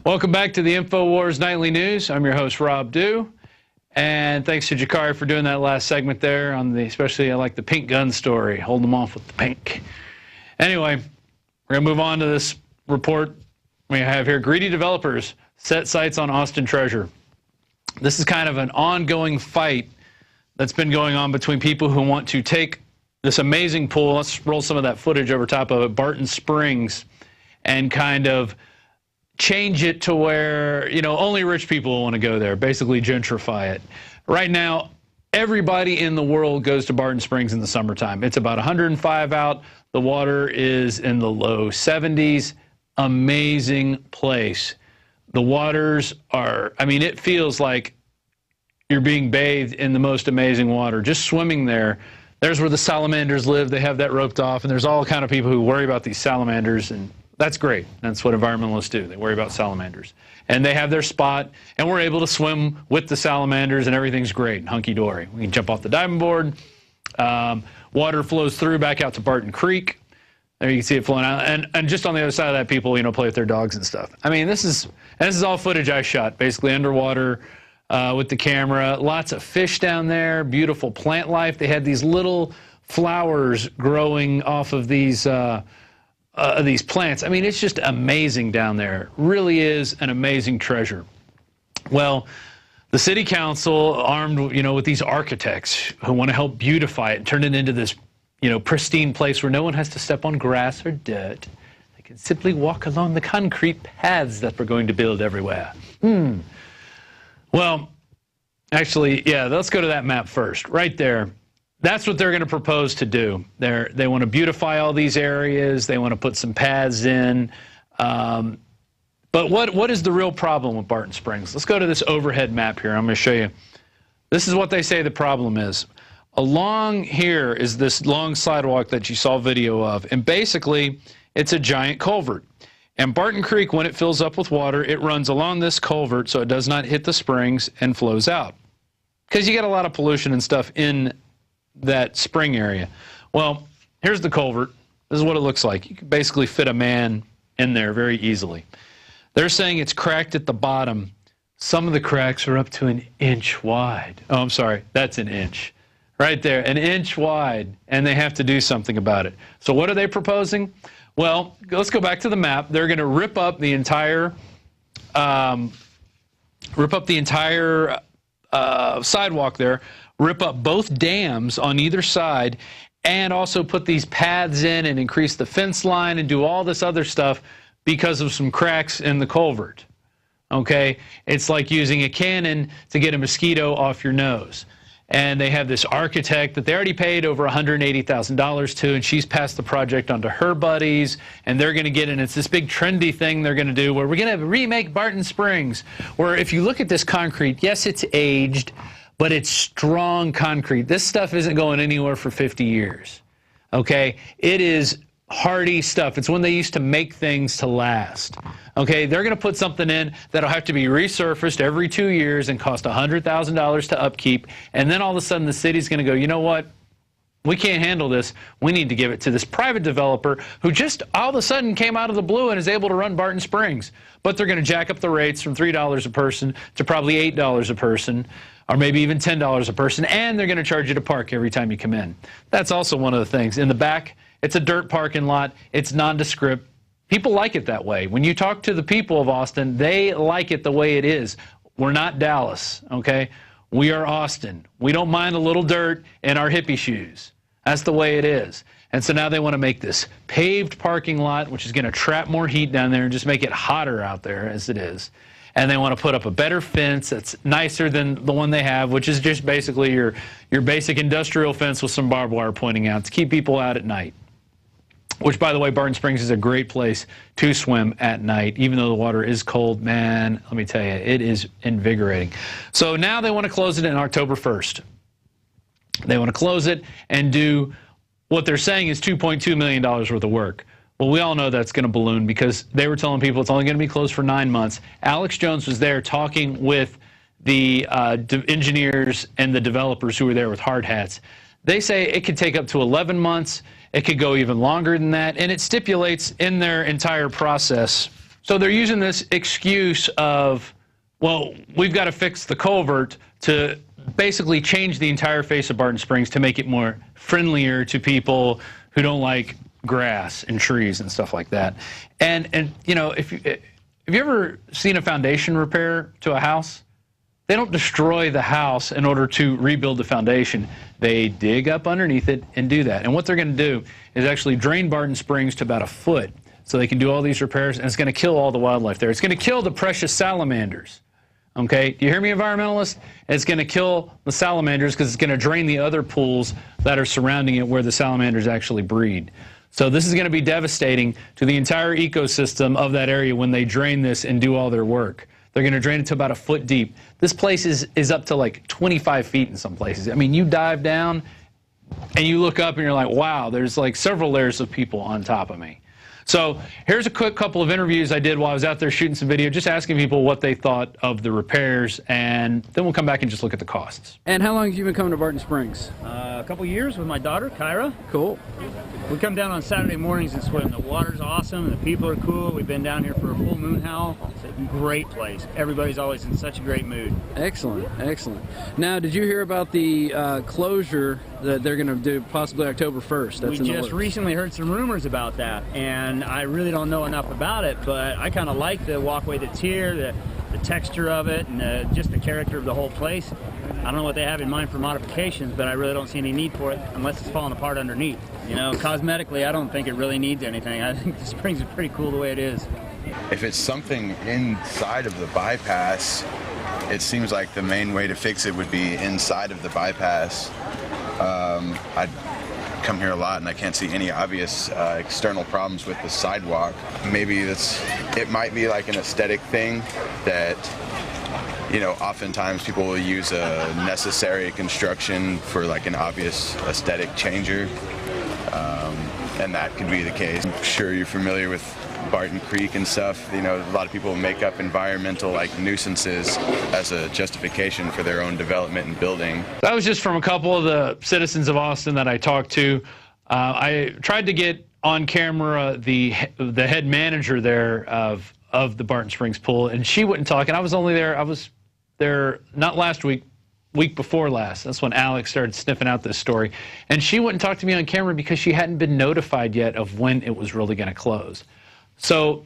Welcome back to the InfoWars Nightly News. I'm your host, Rob Dew. And thanks to Jakari for doing that last segment there on the, especially I like the pink gun story, holding them off with the pink. Anyway, we're going to move on to this report we have here. Greedy developers set sights on Austin Treasure. This is kind of an ongoing fight that's been going on between people who want to take this amazing pool, let's roll some of that footage over top of it, Barton Springs, and kind of change it to where, you know, only rich people want to go there, basically gentrify it. Right now, everybody in the world goes to Barton Springs in the summertime. It's about 105 out. The water is in the low 70s. Amazing place. The waters are, I mean, it feels like you're being bathed in the most amazing water. Just swimming there. There's where the salamanders live. They have that roped off, and there's all kind of people who worry about these salamanders, and that's great. That's what environmentalists do. They worry about salamanders. And they have their spot, and we're able to swim with the salamanders, and everything's great, hunky-dory. We can jump off the diving board. Water flows through back out to Barton Creek. There you can see it flowing out. And just on the other side of that, people, you know, play with their dogs and stuff. I mean, this is all footage I shot, basically underwater with the camera. Lots of fish down there, beautiful plant life. They had these little flowers growing off of these plants. I mean, it's just amazing down there. Really is an amazing treasure. Well, the city council, armed, you know, with these architects who want to help beautify it and turn it into this, you know, pristine place where no one has to step on grass or dirt. They can simply walk along the concrete paths that we're going to build everywhere. Well, actually, yeah, let's go to that map first. Right there. That's what they're going to propose to do. They want to beautify all these areas. They want to put some paths in. But what is the real problem with Barton Springs? Let's go to this overhead map here. I'm going to show you. This is what they say the problem is. Along here is this long sidewalk that you saw video of. And basically, it's a giant culvert. And Barton Creek, when it fills up with water, it runs along this culvert so it does not hit the springs and flows out. Because you get a lot of pollution and stuff in that spring area. Well, here's the culvert. This is what it looks like. You can basically fit a man in there very easily. They're saying it's cracked at the bottom. Some of the cracks are up to an inch wide. Oh, I'm sorry. That's an inch. Right there, an inch wide, and they have to do something about it. So what are they proposing? Well, let's go back to the map. They're going to rip up the entire sidewalk there, rip up both dams on either side, and also put these paths in and increase the fence line and do all this other stuff because of some cracks in the culvert. Okay? It's like using a cannon to get a mosquito off your nose. And they have this architect that they already paid over $180,000 to, and she's passed the project on to her buddies, and they're going to get in. It's this big trendy thing they're going to do where we're going to remake Barton Springs, where if you look at this concrete, yes, it's aged, but it's strong concrete. This stuff isn't going anywhere for 50 years, okay? It is hardy stuff. It's when they used to make things to last. Okay, they're going to put something in that'll have to be resurfaced every 2 years and cost $100,000 to upkeep, and then all of a sudden the city's going to go, you know what? We can't handle this. We need to give it to this private developer who just all of a sudden came out of the blue and is able to run Barton Springs. But they're going to jack up the rates from $3 a person to probably $8 a person, or maybe even $10 a person, and they're going to charge you to park every time you come in. That's also one of the things. In the back, it's a dirt parking lot. It's nondescript. People like it that way. When you talk to the people of Austin, they like it the way it is. We're not Dallas, okay? We are Austin. We don't mind a little dirt in our hippie shoes. That's the way it is. And so now they want to make this paved parking lot, which is going to trap more heat down there and just make it hotter out there as it is. And they want to put up a better fence that's nicer than the one they have, which is just basically your basic industrial fence with some barbed wire pointing out to keep people out at night. Which, by the way, Barton Springs is a great place to swim at night. Even though the water is cold, man, let me tell you, it is invigorating. So now they want to close it on October 1st. They want to close it and do what they're saying is $2.2 million worth of work. Well, we all know that's going to balloon because they were telling people it's only going to be closed for 9 months. Alex Jones was there talking with the engineers and the developers who were there with hard hats. They say it could take up to 11 months. It could go even longer than that, and it stipulates in their entire process. So they're using this excuse of, well, we've got to fix the culvert to basically change the entire face of Barton Springs to make it more friendlier to people who don't like grass and trees and stuff like that. And you know, have you ever seen a foundation repair to a house? They don't destroy the house in order to rebuild the foundation. They dig up underneath it and do that. And what they're going to do is actually drain Barton Springs to about a foot so they can do all these repairs, and it's going to kill all the wildlife there. It's going to kill the precious salamanders. Okay? Do you hear me, environmentalists? It's going to kill the salamanders because it's going to drain the other pools that are surrounding it where the salamanders actually breed. So this is going to be devastating to the entire ecosystem of that area when they drain this and do all their work. They're going to drain it to about a foot deep. This place is up to like 25 feet in some places. I mean, you dive down and you look up and you're like, wow, there's like several layers of people on top of me. So here's a quick couple of interviews I did while I was out there shooting some video, just asking people what they thought of the repairs, and then we'll come back and just look at the costs. And how long have you been coming to Barton Springs? A couple years with my daughter, Kyra. Cool. We come down on Saturday mornings and swim. The water's awesome, and the people are cool. We've been down here for a full moon howl. It's a great place. Everybody's always in such a great mood. Excellent, excellent. Now, did you hear about the closure that they're going to do possibly October 1st? We just recently heard some rumors about that, and I really don't know enough about it, but I kind of like the walkway that's here, the texture of it, and just the character of the whole place. I don't know what they have in mind for modifications, but I really don't see any need for it unless it's falling apart underneath. You know, cosmetically, I don't think it really needs anything. I think the Springs is pretty cool the way it is. If it's something inside of the bypass, it seems like the main way to fix it would be inside of the bypass. I'd come here a lot and I can't see any obvious external problems with the sidewalk. Maybe it might be like an aesthetic thing that, you know, oftentimes people will use a necessary construction for like an obvious aesthetic changer. and that could be the case. I'm sure you're familiar with Barton Creek and stuff. You know, a lot of people make up environmental like nuisances as a justification for their own development and building. That was just from a couple of the citizens of Austin that I talked to. I tried to get on camera the head manager there of the Barton Springs pool, and she wouldn't talk. And I was there not last week, week before last. That's when Alex started sniffing out this story. And she wouldn't talk to me on camera because she hadn't been notified yet of when it was really going to close. So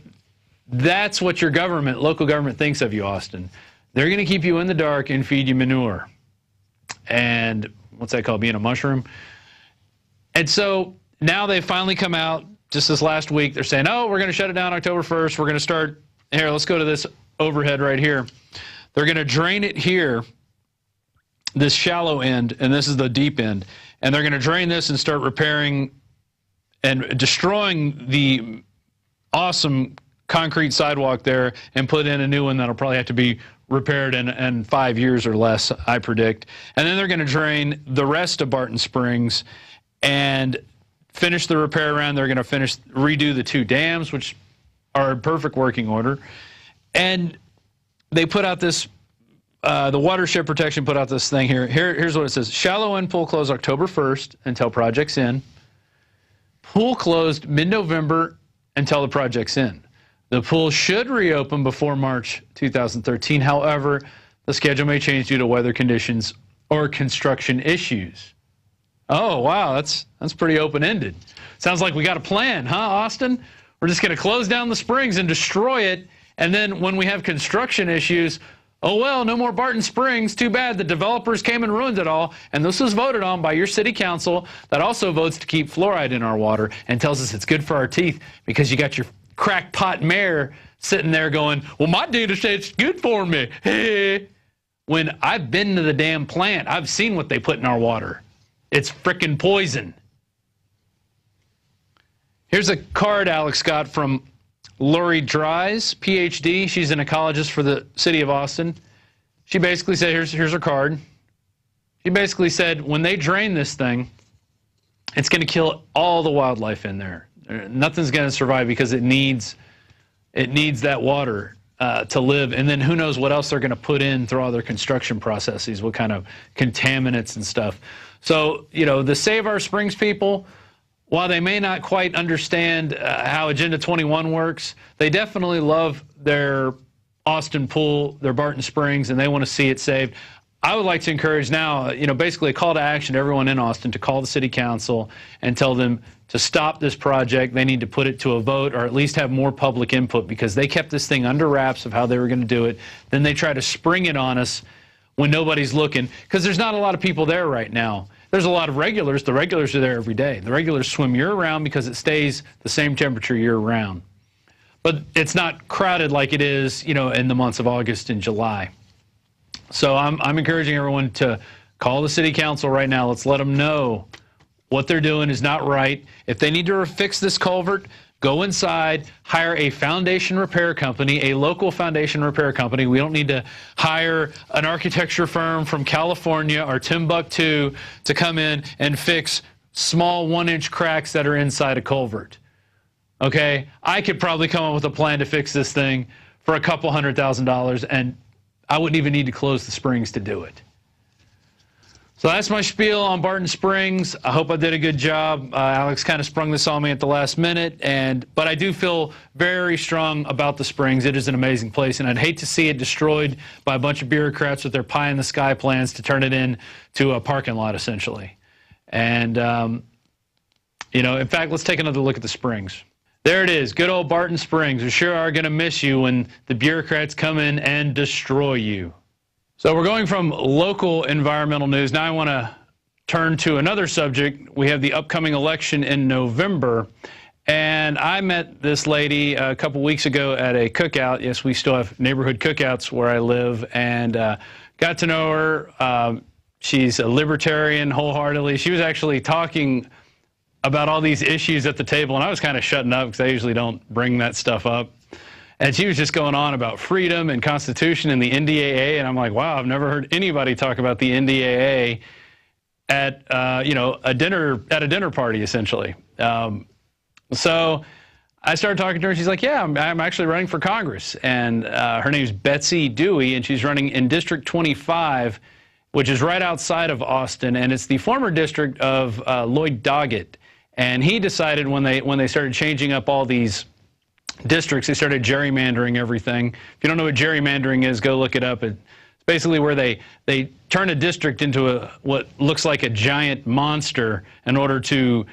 that's what your government, local government, thinks of you, Austin. They're going to keep you in the dark and feed you manure. And what's that called, being a mushroom? And so now they've finally come out just this last week. They're saying, oh, we're going to shut it down October 1st. We're going to start, here, let's go to this overhead right here. They're going to drain it here, this shallow end, and this is the deep end. And they're going to drain this and start repairing and destroying the awesome concrete sidewalk there and put in a new one that'll probably have to be repaired in 5 years or less, I predict. And then they're going to drain the rest of Barton Springs and finish the repair around. They're going to redo the 2 dams, which are in perfect working order. And they put out this, the Watershed Protection put out this thing here. Here's what it says. Shallow end pool closed October 1st until project's in. Pool closed mid-November until the project's in. The pool should reopen before March 2013. However, the schedule may change due to weather conditions or construction issues. Oh, wow, that's pretty open-ended. Sounds like we got a plan, huh, Austin? We're just going to close down the springs and destroy it, and then when we have construction issues, oh, well, no more Barton Springs. Too bad the developers came and ruined it all. And this was voted on by your city council that also votes to keep fluoride in our water and tells us it's good for our teeth because you got your crackpot mayor sitting there going, well, my data says it's good for me. Hey. When I've been to the damn plant, I've seen what they put in our water. It's frickin' poison. Here's a card Alex got from Lori Dries, PhD. She's an ecologist for the city of Austin. She basically said, here's her card. She basically said, when they drain this thing, it's going to kill all the wildlife in there. Nothing's going to survive because it needs that water to live. And then who knows what else they're going to put in through all their construction processes, what kind of contaminants and stuff. So, you know, the Save Our Springs people, while they may not quite understand how Agenda 21 works, they definitely love their Austin pool, their Barton Springs, and they want to see it saved. I would like to encourage now, you know, basically a call to action to everyone in Austin to call the city council and tell them to stop this project. They need to put it to a vote or at least have more public input because they kept this thing under wraps of how they were going to do it. Then they try to spring it on us when nobody's looking because there's not a lot of people there right now. There's a lot of regulars. The regulars are there every day. The regulars swim year-round because it stays the same temperature year-round. But it's not crowded like it is, you know, in the months of August and July. So I'm encouraging everyone to call the city council right now. Let's let them know what they're doing is not right. If they need to fix this culvert, go inside, hire a foundation repair company, a local foundation repair company. We don't need to hire an architecture firm from California or Timbuktu to come in and fix small 1-inch cracks that are inside a culvert. Okay? I could probably come up with a plan to fix this thing for a couple $100,000, and I wouldn't even need to close the springs to do it. So that's my spiel on Barton Springs. I hope I did a good job. Alex kind of sprung this on me at the last minute, but I do feel very strong about the Springs. It is an amazing place, and I'd hate to see it destroyed by a bunch of bureaucrats with their pie-in-the-sky plans to turn it into a parking lot, essentially. And, you know, in fact, let's take another look at the Springs. There it is, good old Barton Springs. We sure are going to miss you when the bureaucrats come in and destroy you. So we're going from local environmental news. Now I want to turn to another subject. We have the upcoming election in November. And I met this lady a couple weeks ago at a cookout. Yes, we still have neighborhood cookouts where I live. And got to know her. She's a libertarian wholeheartedly. She was actually talking about all these issues at the table, and I was kind of shutting up because I usually don't bring that stuff up. And she was just going on about freedom and Constitution and the NDAA, and I'm like, wow, I've never heard anybody talk about the NDAA at you know, a dinner party, essentially. So I started talking to her. She's like, yeah, I'm actually running for Congress. And her name's Betsy Dewey, and she's running in District 25, which is right outside of Austin. And it's the former district of Lloyd Doggett. And he decided when they started changing up all these districts, they started gerrymandering everything. If you don't know what gerrymandering is, go look it up. It's basically where they turn a district into what looks like a giant monster in order to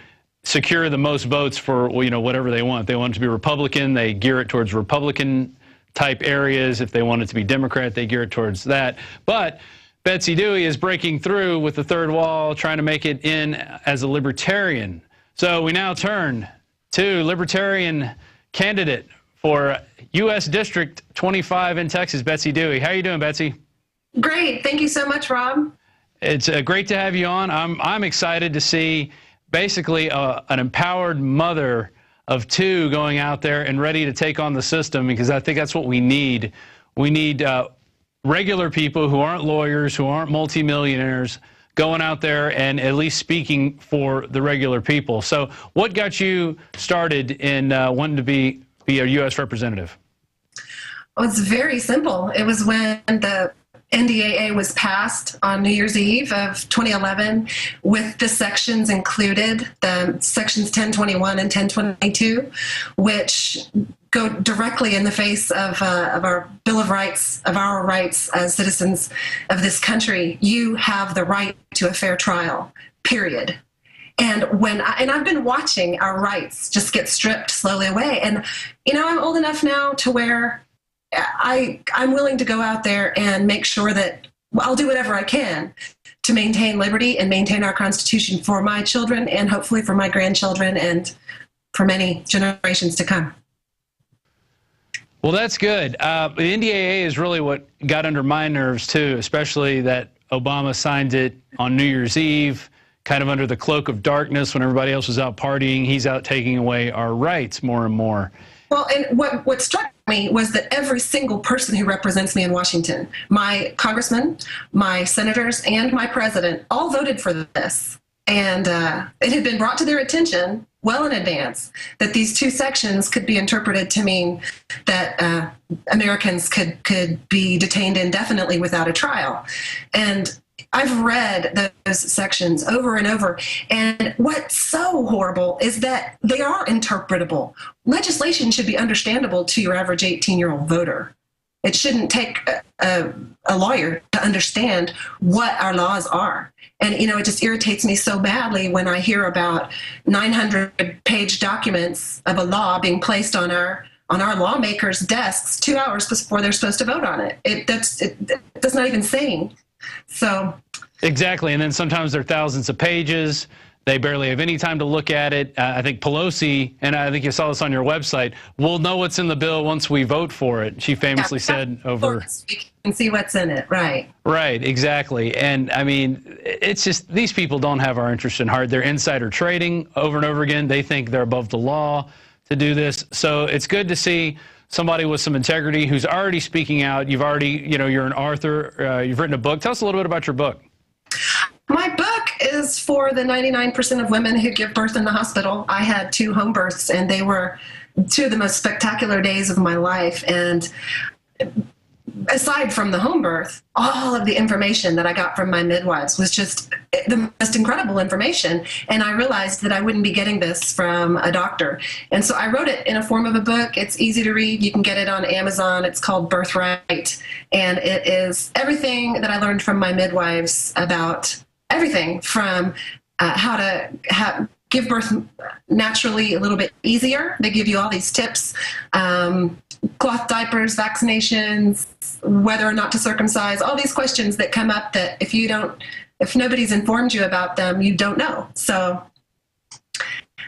secure the most votes for, whatever they want. If they want it to be Republican, they gear it towards Republican type areas. If they want it to be Democrat, they gear it towards that. But Betsy Dewey is breaking through with the third wall, trying to make it in as a libertarian. So we now turn to Libertarian candidate for U.S. District 25 in Texas, Betsy Dewey. How are you doing, Betsy? Great. Thank you so much, Rob. It's great to have you on. I'm excited to see basically an empowered mother of two going out there and ready to take on the system, because I think that's what we need. We need regular people who aren't lawyers, who aren't multimillionaires, going out there and at least speaking for the regular people. So what got you started in wanting to be a U.S. representative? Well, it's very simple. It was when the NDAA was passed on New Year's Eve of 2011, with the sections included, the sections 1021 and 1022, which go directly in the face of our Bill of Rights, of our rights as citizens of this country. You have the right to a fair trial, period. And I've been watching our rights just get stripped slowly away. And, I'm old enough now to where I'm willing to go out there and make sure that I'll do whatever I can to maintain liberty and maintain our Constitution for my children and hopefully for my grandchildren and for many generations to come. Well, that's good. The NDAA is really what got under my nerves, too, especially that Obama signed it on New Year's Eve, kind of under the cloak of darkness when everybody else was out partying. He's out taking away our rights more and more. Well, and what struck me was that every single person who represents me in Washington, my congressman, my senators, and my president, all voted for this. And it had been brought to their attention well in advance that these two sections could be interpreted to mean that Americans could be detained indefinitely without a trial. And I've read those sections over and over, and what's so horrible is that they are interpretable. Legislation should be understandable to your average 18-year-old voter. It shouldn't take a lawyer to understand what our laws are. And, it just irritates me so badly when I hear about 900-page documents of a law being placed on our lawmakers' desks 2 hours before they're supposed to vote on it. That's not even sane. So exactly, and then sometimes they're thousands of pages. They barely have any time to look at it. I think Pelosi, and I think you saw this on your website, we'll know what's in the bill once we vote for it. She famously said over. We can see what's in it, right? Right, exactly. And I mean, it's just these people don't have our interest in heart. They're insider trading over and over again. They think they're above the law to do this. So it's good to see somebody with some integrity who's already speaking out. You've already, you're an author. You've written a book. Tell us a little bit about your book. My book is for the 99% of women who give birth in the hospital. I had 2 home births, and they were 2 of the most spectacular days of my life. And aside from the home birth, all of the information that I got from my midwives was just the most incredible information. And I realized that I wouldn't be getting this from a doctor. And so I wrote it in a form of a book. It's easy to read. You can get it on Amazon. It's called Birthright. And it is everything that I learned from my midwives about everything from how to give birth naturally a little bit easier. They give you all these tips, cloth diapers, vaccinations, whether or not to circumcise, all these questions that come up that if nobody's informed you about them, you don't know. So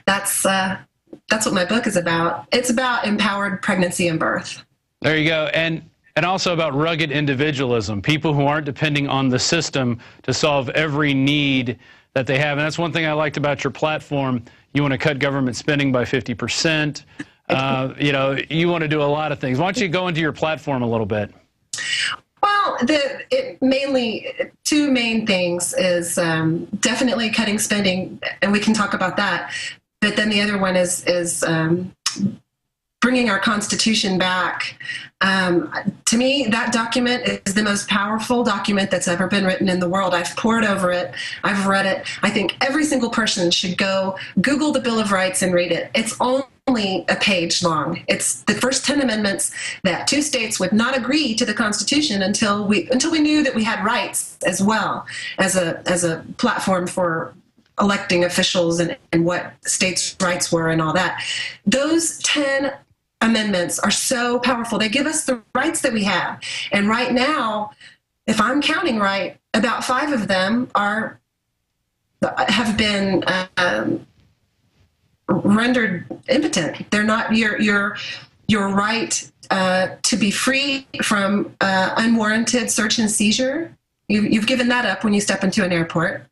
that's what my book is about. It's about empowered pregnancy and birth. There you go. And also about rugged individualism, people who aren't depending on the system to solve every need that they have. And that's one thing I liked about your platform. You want to cut government spending by 50%. You want to do a lot of things. Why don't you go into your platform a little bit? Well, mainly 2 main things is definitely cutting spending, and we can talk about that. but then the other one is bringing our Constitution back. To me, that document is the most powerful document that's ever been written in the world. I've pored over it. I've read it. I think every single person should go Google the Bill of Rights and read it. It's only a page long. It's the first 10 amendments that 2 states would not agree to the Constitution until we knew that we had rights as well as a platform for electing officials and what states' rights were and all that. Those 10 amendments are so powerful. They give us the rights that we have. And right now, if I'm counting right, about 5 of them have been rendered impotent. They're not your right to be free from unwarranted search and seizure. You've given that up when you step into an airport.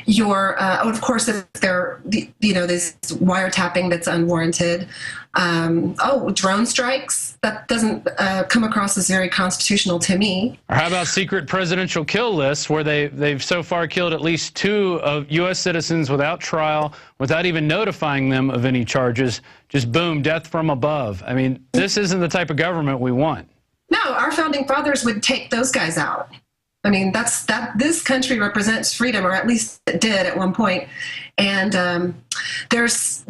Of course, if they're, this wiretapping that's unwarranted. Drone strikes, that doesn't come across as very constitutional to me. Or how about secret presidential kill lists, where they've so far killed at least 2 of U.S. citizens without trial, without even notifying them of any charges? Just boom, death from above. I mean, this isn't the type of government we want. No, our founding fathers would take those guys out. I mean, this country represents freedom, or at least it did at one point. And there's,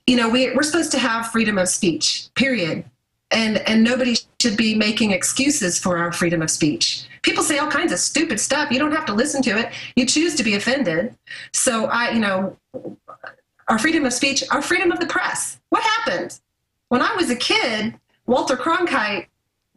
we're supposed to have freedom of speech, period. And nobody should be making excuses for our freedom of speech. People say all kinds of stupid stuff. You don't have to listen to it. You choose to be offended. So our freedom of speech, our freedom of the press. What happened? When I was a kid, Walter Cronkite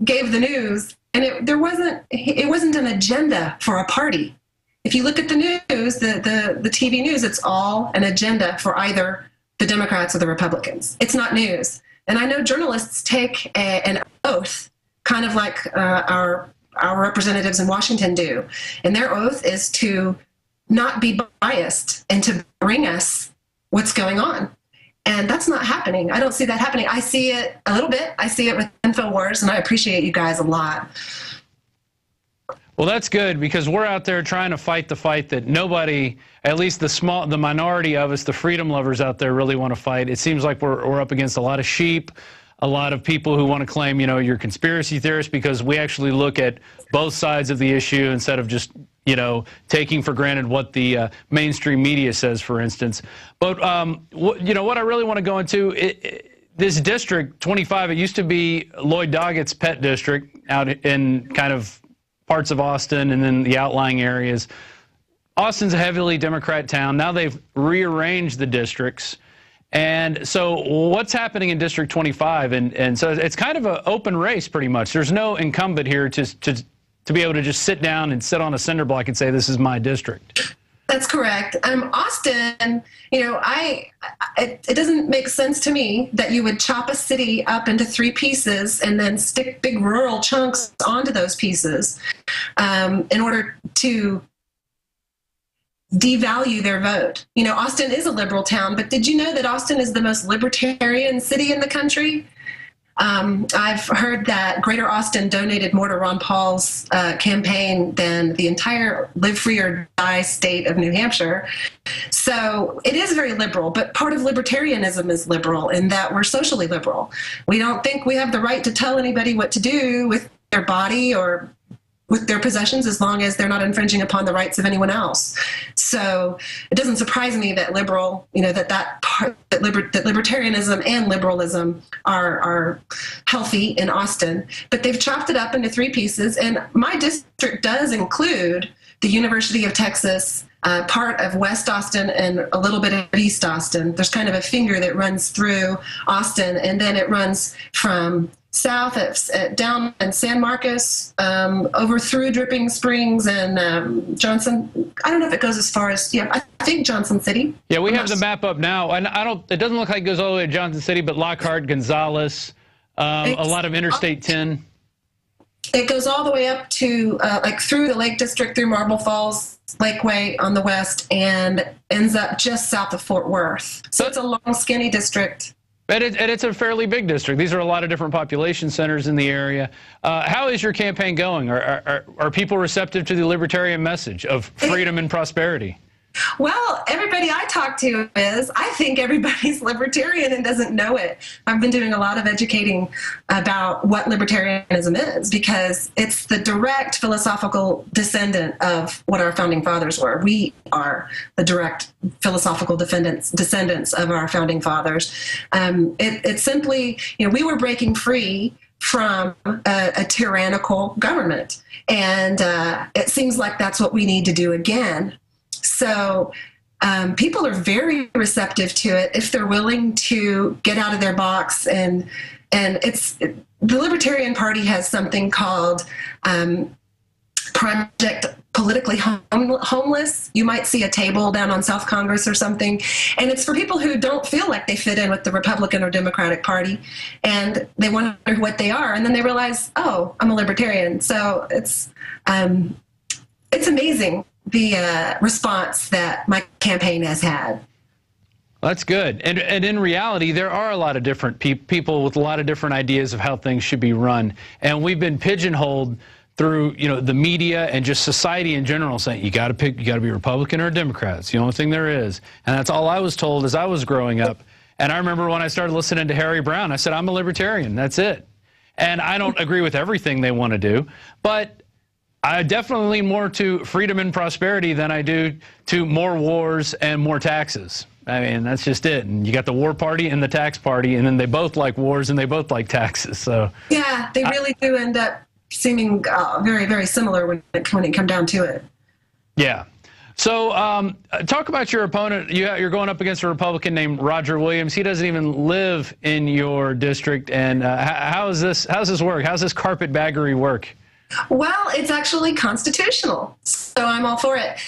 gave the news, and it wasn't an agenda for a party. If you look at the news, the TV news, it's all an agenda for either the Democrats or the Republicans. It's not news. And I know journalists take an oath, kind of like our representatives in Washington do. And their oath is to not be biased and to bring us what's going on. And that's not happening. I don't see that happening. I see it a little bit. I see it with INFOWARS, and I appreciate you guys a lot. Well, that's good, because we're out there trying to fight the fight that nobody, at least the minority of us, the freedom lovers out there, really want to fight. It seems like we're up against a lot of sheep, a lot of people who want to claim, you're conspiracy theorists, because we actually look at both sides of the issue instead of just, taking for granted what the mainstream media says, for instance. But, what I really want to go into, this district, 25, it used to be Lloyd Doggett's pet district out in kind of parts of Austin and then the outlying areas. Austin's a heavily Democrat town. Now they've rearranged the districts. And so what's happening in District 25? And so it's kind of an open race, pretty much. There's no incumbent here to be able to just sit down and sit on a cinder block and say, this is my district. That's correct. Austin, it doesn't make sense to me that you would chop a city up into 3 pieces and then stick big rural chunks onto those pieces in order to devalue their vote. Austin is a liberal town, but did you know that Austin is the most libertarian city in the country? I've heard that Greater Austin donated more to Ron Paul's campaign than the entire Live Free or Die state of New Hampshire. So it is very liberal, but part of libertarianism is liberal in that we're socially liberal. We don't think we have the right to tell anybody what to do with their body or with their possessions, as long as they're not infringing upon the rights of anyone else. So it doesn't surprise me that that libertarianism and liberalism are healthy in Austin. But they've chopped it up into 3 pieces, and my district does include the University of Texas, part of West Austin, and a little bit of East Austin. There's kind of a finger that runs through Austin, and then it runs from south down in San Marcos, over through Dripping Springs and Johnson. I don't know if it goes as far as, I think Johnson City. Yeah, we have the map up now, and it doesn't look like it goes all the way to Johnson City, but Lockhart, Gonzales, a lot of Interstate 10. It goes all the way up to through the Lake District, through Marble Falls, Lakeway on the west, and ends up just south of Fort Worth. So it's a long, skinny district. And it's a fairly big district. These are a lot of different population centers in the area. How is your campaign going? Are people receptive to the libertarian message of freedom and prosperity? Well, everybody I talk to is, I think everybody's libertarian and doesn't know it. I've been doing a lot of educating about what libertarianism is, because it's the direct philosophical descendant of what our founding fathers were. We are the direct philosophical descendants of our founding fathers. It's simply, we were breaking free from a tyrannical government. And it seems like that's what we need to do again. So people are very receptive to it if they're willing to get out of their box. And the Libertarian Party has something called Project Politically Homeless. You might see a table down on South Congress or something. And it's for people who don't feel like they fit in with the Republican or Democratic Party. And they wonder what they are. And then they realize, oh, I'm a libertarian. So it's amazing, the response that my campaign has had. That's good. And in reality, there are a lot of different people with a lot of different ideas of how things should be run. And we've been pigeonholed through, the media and just society in general, saying you got to be Republican or Democrat. It's the only thing there is. And that's all I was told as I was growing up. And I remember when I started listening to Harry Brown, I said, I'm a libertarian. That's it. And I don't agree with everything they want to do, but I definitely lean more to freedom and prosperity than I do to more wars and more taxes. I mean, that's just it. And you got the war party and the tax party, and then they both like wars and they both like taxes. So yeah, they really do end up seeming very, very similar when it come down to it. Yeah. So talk about your opponent. You're going up against a Republican named Roger Williams. He doesn't even live in your district. And how's this work? How's this carpetbaggery work? Well, it's actually constitutional, so I'm all for it.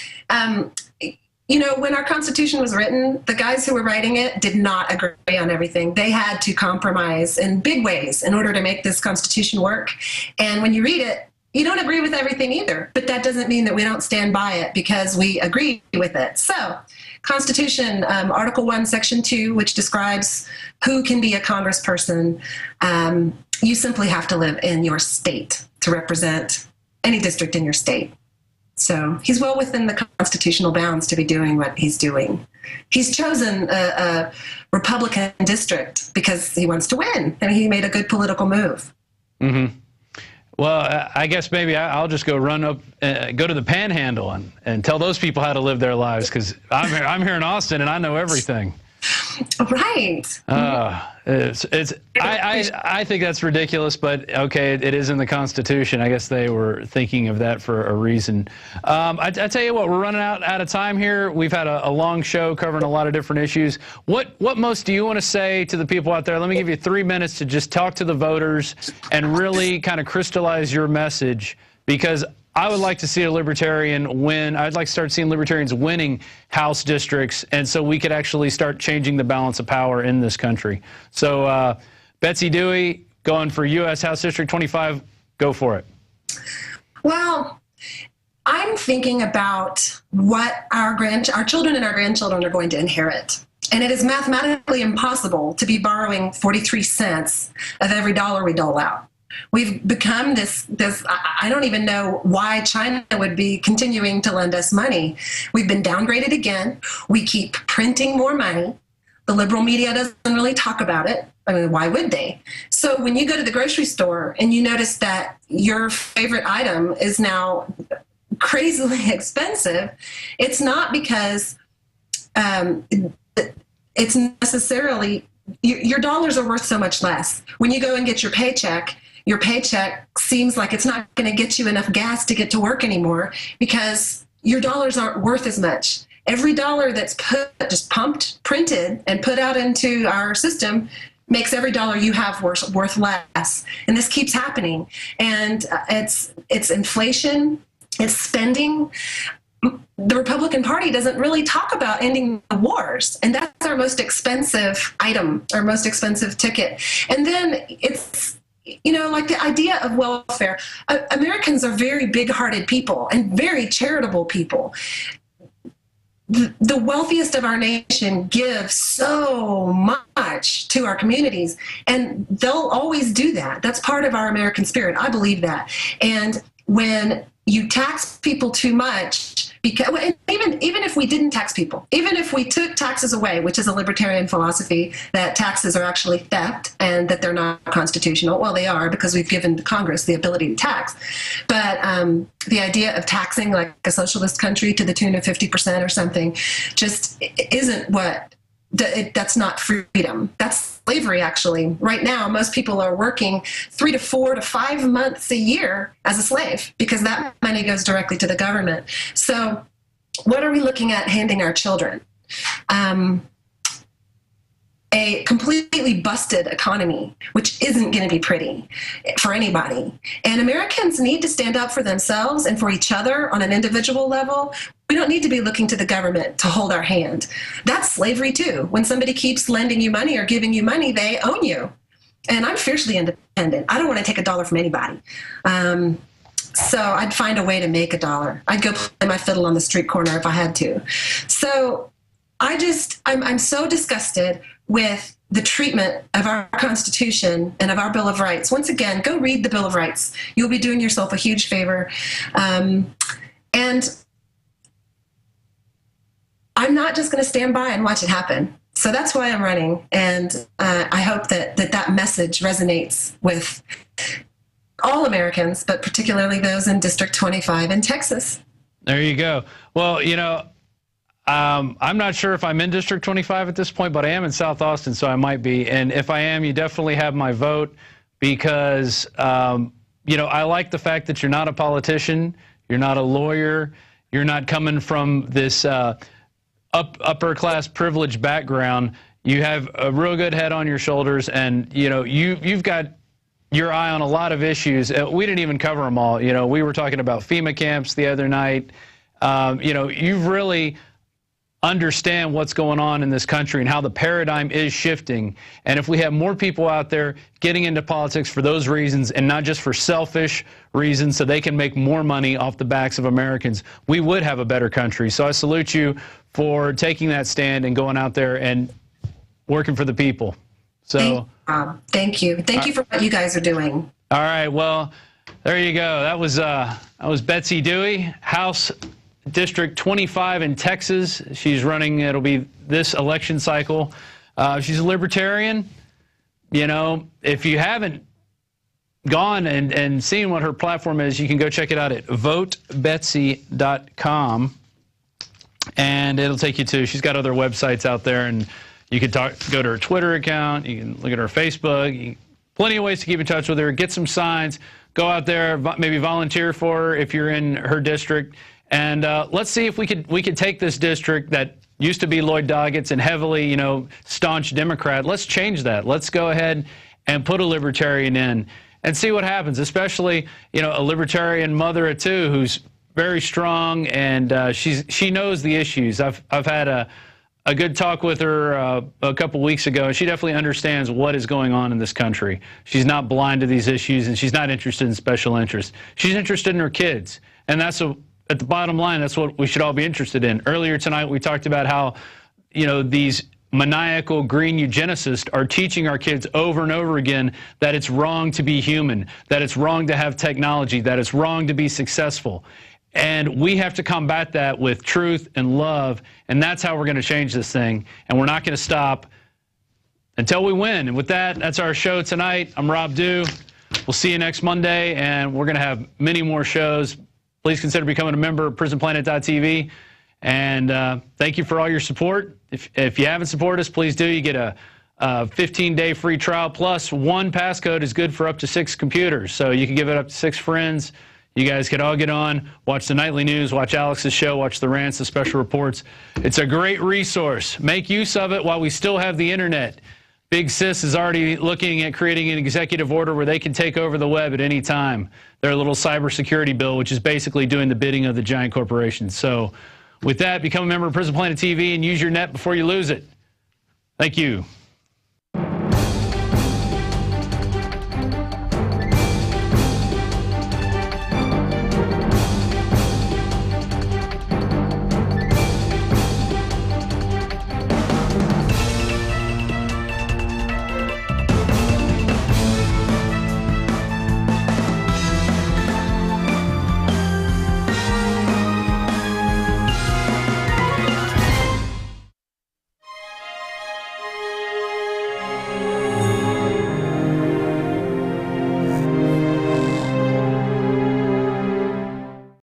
When our Constitution was written, the guys who were writing it did not agree on everything. They had to compromise in big ways in order to make this Constitution work. And when you read it, you don't agree with everything either, but that doesn't mean that we don't stand by it because we agree with it. So, Constitution, Article 1, Section 2, which describes who can be a congressperson, you simply have to live in your state to represent any district in your state. So he's well within the constitutional bounds to be doing what he's doing. He's chosen a Republican district because he wants to win, and he made a good political move. Mm-hmm. Well, I guess maybe I'll just go run up, go to the Panhandle and tell those people how to live their lives, because I'm here in Austin and I know everything. Right. I think that's ridiculous, but okay, it is in the Constitution. I guess they were thinking of that for a reason. I tell you what, we're running out of time here. We've had a long show covering a lot of different issues. What most do you want to say to the people out there? Let me give you 3 minutes to just talk to the voters and really kind of crystallize your message, because I would like to see a libertarian win. I'd like to start seeing libertarians winning House districts, and so we could actually start changing the balance of power in this country. So, Betsy Dewey, going for U.S. House District 25, go for it. Well, I'm thinking about what our children and our grandchildren are going to inherit. And it is mathematically impossible to be borrowing 43 cents of every dollar we dole out. We've become this, I don't even know why China would be continuing to lend us money. We've been downgraded again. We keep printing more money. The liberal media doesn't really talk about it. I mean, why would they? So when you go to the grocery store and you notice that your favorite item is now crazily expensive, it's not because it's necessarily, your dollars are worth so much less. When you go and get your paycheck seems like it's not going to get you enough gas to get to work anymore because your dollars aren't worth as much. Every dollar that's printed, and put out into our system makes every dollar you have worth less. And this keeps happening. And it's inflation, it's spending. The Republican Party doesn't really talk about ending the wars, and that's our most expensive item, our most expensive ticket. And then it's, like the idea of welfare. Americans are very big-hearted people and very charitable people. The wealthiest of our nation give so much to our communities, and they'll always do that. That's part of our American spirit. I believe that. And when you tax people too much, Because and even if we didn't tax people, even if we took taxes away, which is a libertarian philosophy that taxes are actually theft and that they're not constitutional. Well, they are, because we've given Congress the ability to tax. But the idea of taxing like a socialist country to the tune of 50% or something just isn't what. That's not freedom. That's slavery, actually. Right now, most people are working 3 to 4 to 5 months a year as a slave because that money goes directly to the government. So what are we looking at handing our children? A completely busted economy, which isn't going to be pretty for anybody. And Americans need to stand up for themselves and for each other on an individual level. We don't need to be looking to the government to hold our hand. That's slavery too. When somebody keeps lending you money or giving you money, they own you. And I'm fiercely independent. I don't want to take a dollar from anybody. So I'd find a way to make a dollar. I'd go play my fiddle on the street corner if I had to. So I'm so disgusted with the treatment of our Constitution and of our Bill of Rights. Once again, go read the Bill of Rights. You'll be doing yourself a huge favor. And I'm not just going to stand by and watch it happen. So that's why I'm running. And I hope that message resonates with all Americans, but particularly those in District 25 in Texas. There you go. Well, you know, I'm not sure if I'm in District 25 at this point, but I am in South Austin, so I might be. And if I am, you definitely have my vote because, you know, I like the fact that you're not a politician, you're not a lawyer, you're not coming from this upper class privileged background. You have a real good head on your shoulders, and, you know, you've got your eye on a lot of issues. We didn't even cover them all. You know, we were talking about FEMA camps the other night. You know, you've really understand what's going on in this country and how the paradigm is shifting. And if we have more people out there getting into politics for those reasons and not just for selfish reasons so they can make more money off the backs of Americans, we would have a better country. So I salute you for taking that stand and going out there and working for the people. So thank you. Thank you for what you guys are doing. All right. Well, there you go. That was Betsy Dewey, House District 25 in Texas. She's running, it'll be this election cycle. She's a libertarian. You know, if you haven't gone and seen what her platform is, you can go check it out at votebetsy.com. And it'll take you to, she's got other websites out there, and you can go to her Twitter account, you can look at her Facebook, plenty of ways to keep in touch with her, get some signs, go out there, maybe volunteer for her if you're in her district. And let's see if we could take this district that used to be Lloyd Doggett's and heavily, you know, staunch Democrat. Let's change that. Let's go ahead and put a libertarian in and see what happens, especially, you know, a libertarian mother of two who's very strong, and she knows the issues. I've had a good talk with her a couple weeks ago, and she definitely understands what is going on in this country. She's not blind to these issues, and she's not interested in special interests. She's interested in her kids, and that's at the bottom line, that's what we should all be interested in. Earlier tonight, we talked about how, you know, these maniacal green eugenicists are teaching our kids over and over again that it's wrong to be human, that it's wrong to have technology, that it's wrong to be successful. And we have to combat that with truth and love, and that's how we're going to change this thing. And we're not going to stop until we win. And with that, that's our show tonight. I'm Rob Dew. We'll see you next Monday, and we're going to have many more shows. Please consider becoming a member of PrisonPlanet.tv. And thank you for all your support. If you haven't supported us, please do. You get a 15-day free trial, plus one passcode is good for up to 6 computers. So you can give it up to 6 friends. You guys can all get on, watch the nightly news, watch Alex's show, watch the rants, the special reports. It's a great resource. Make use of it while we still have the internet. Big Sis is already looking at creating an executive order where they can take over the web at any time. Their little cybersecurity bill, which is basically doing the bidding of the giant corporations. So with that, become a member of Prison Planet TV and use your net before you lose it. Thank you.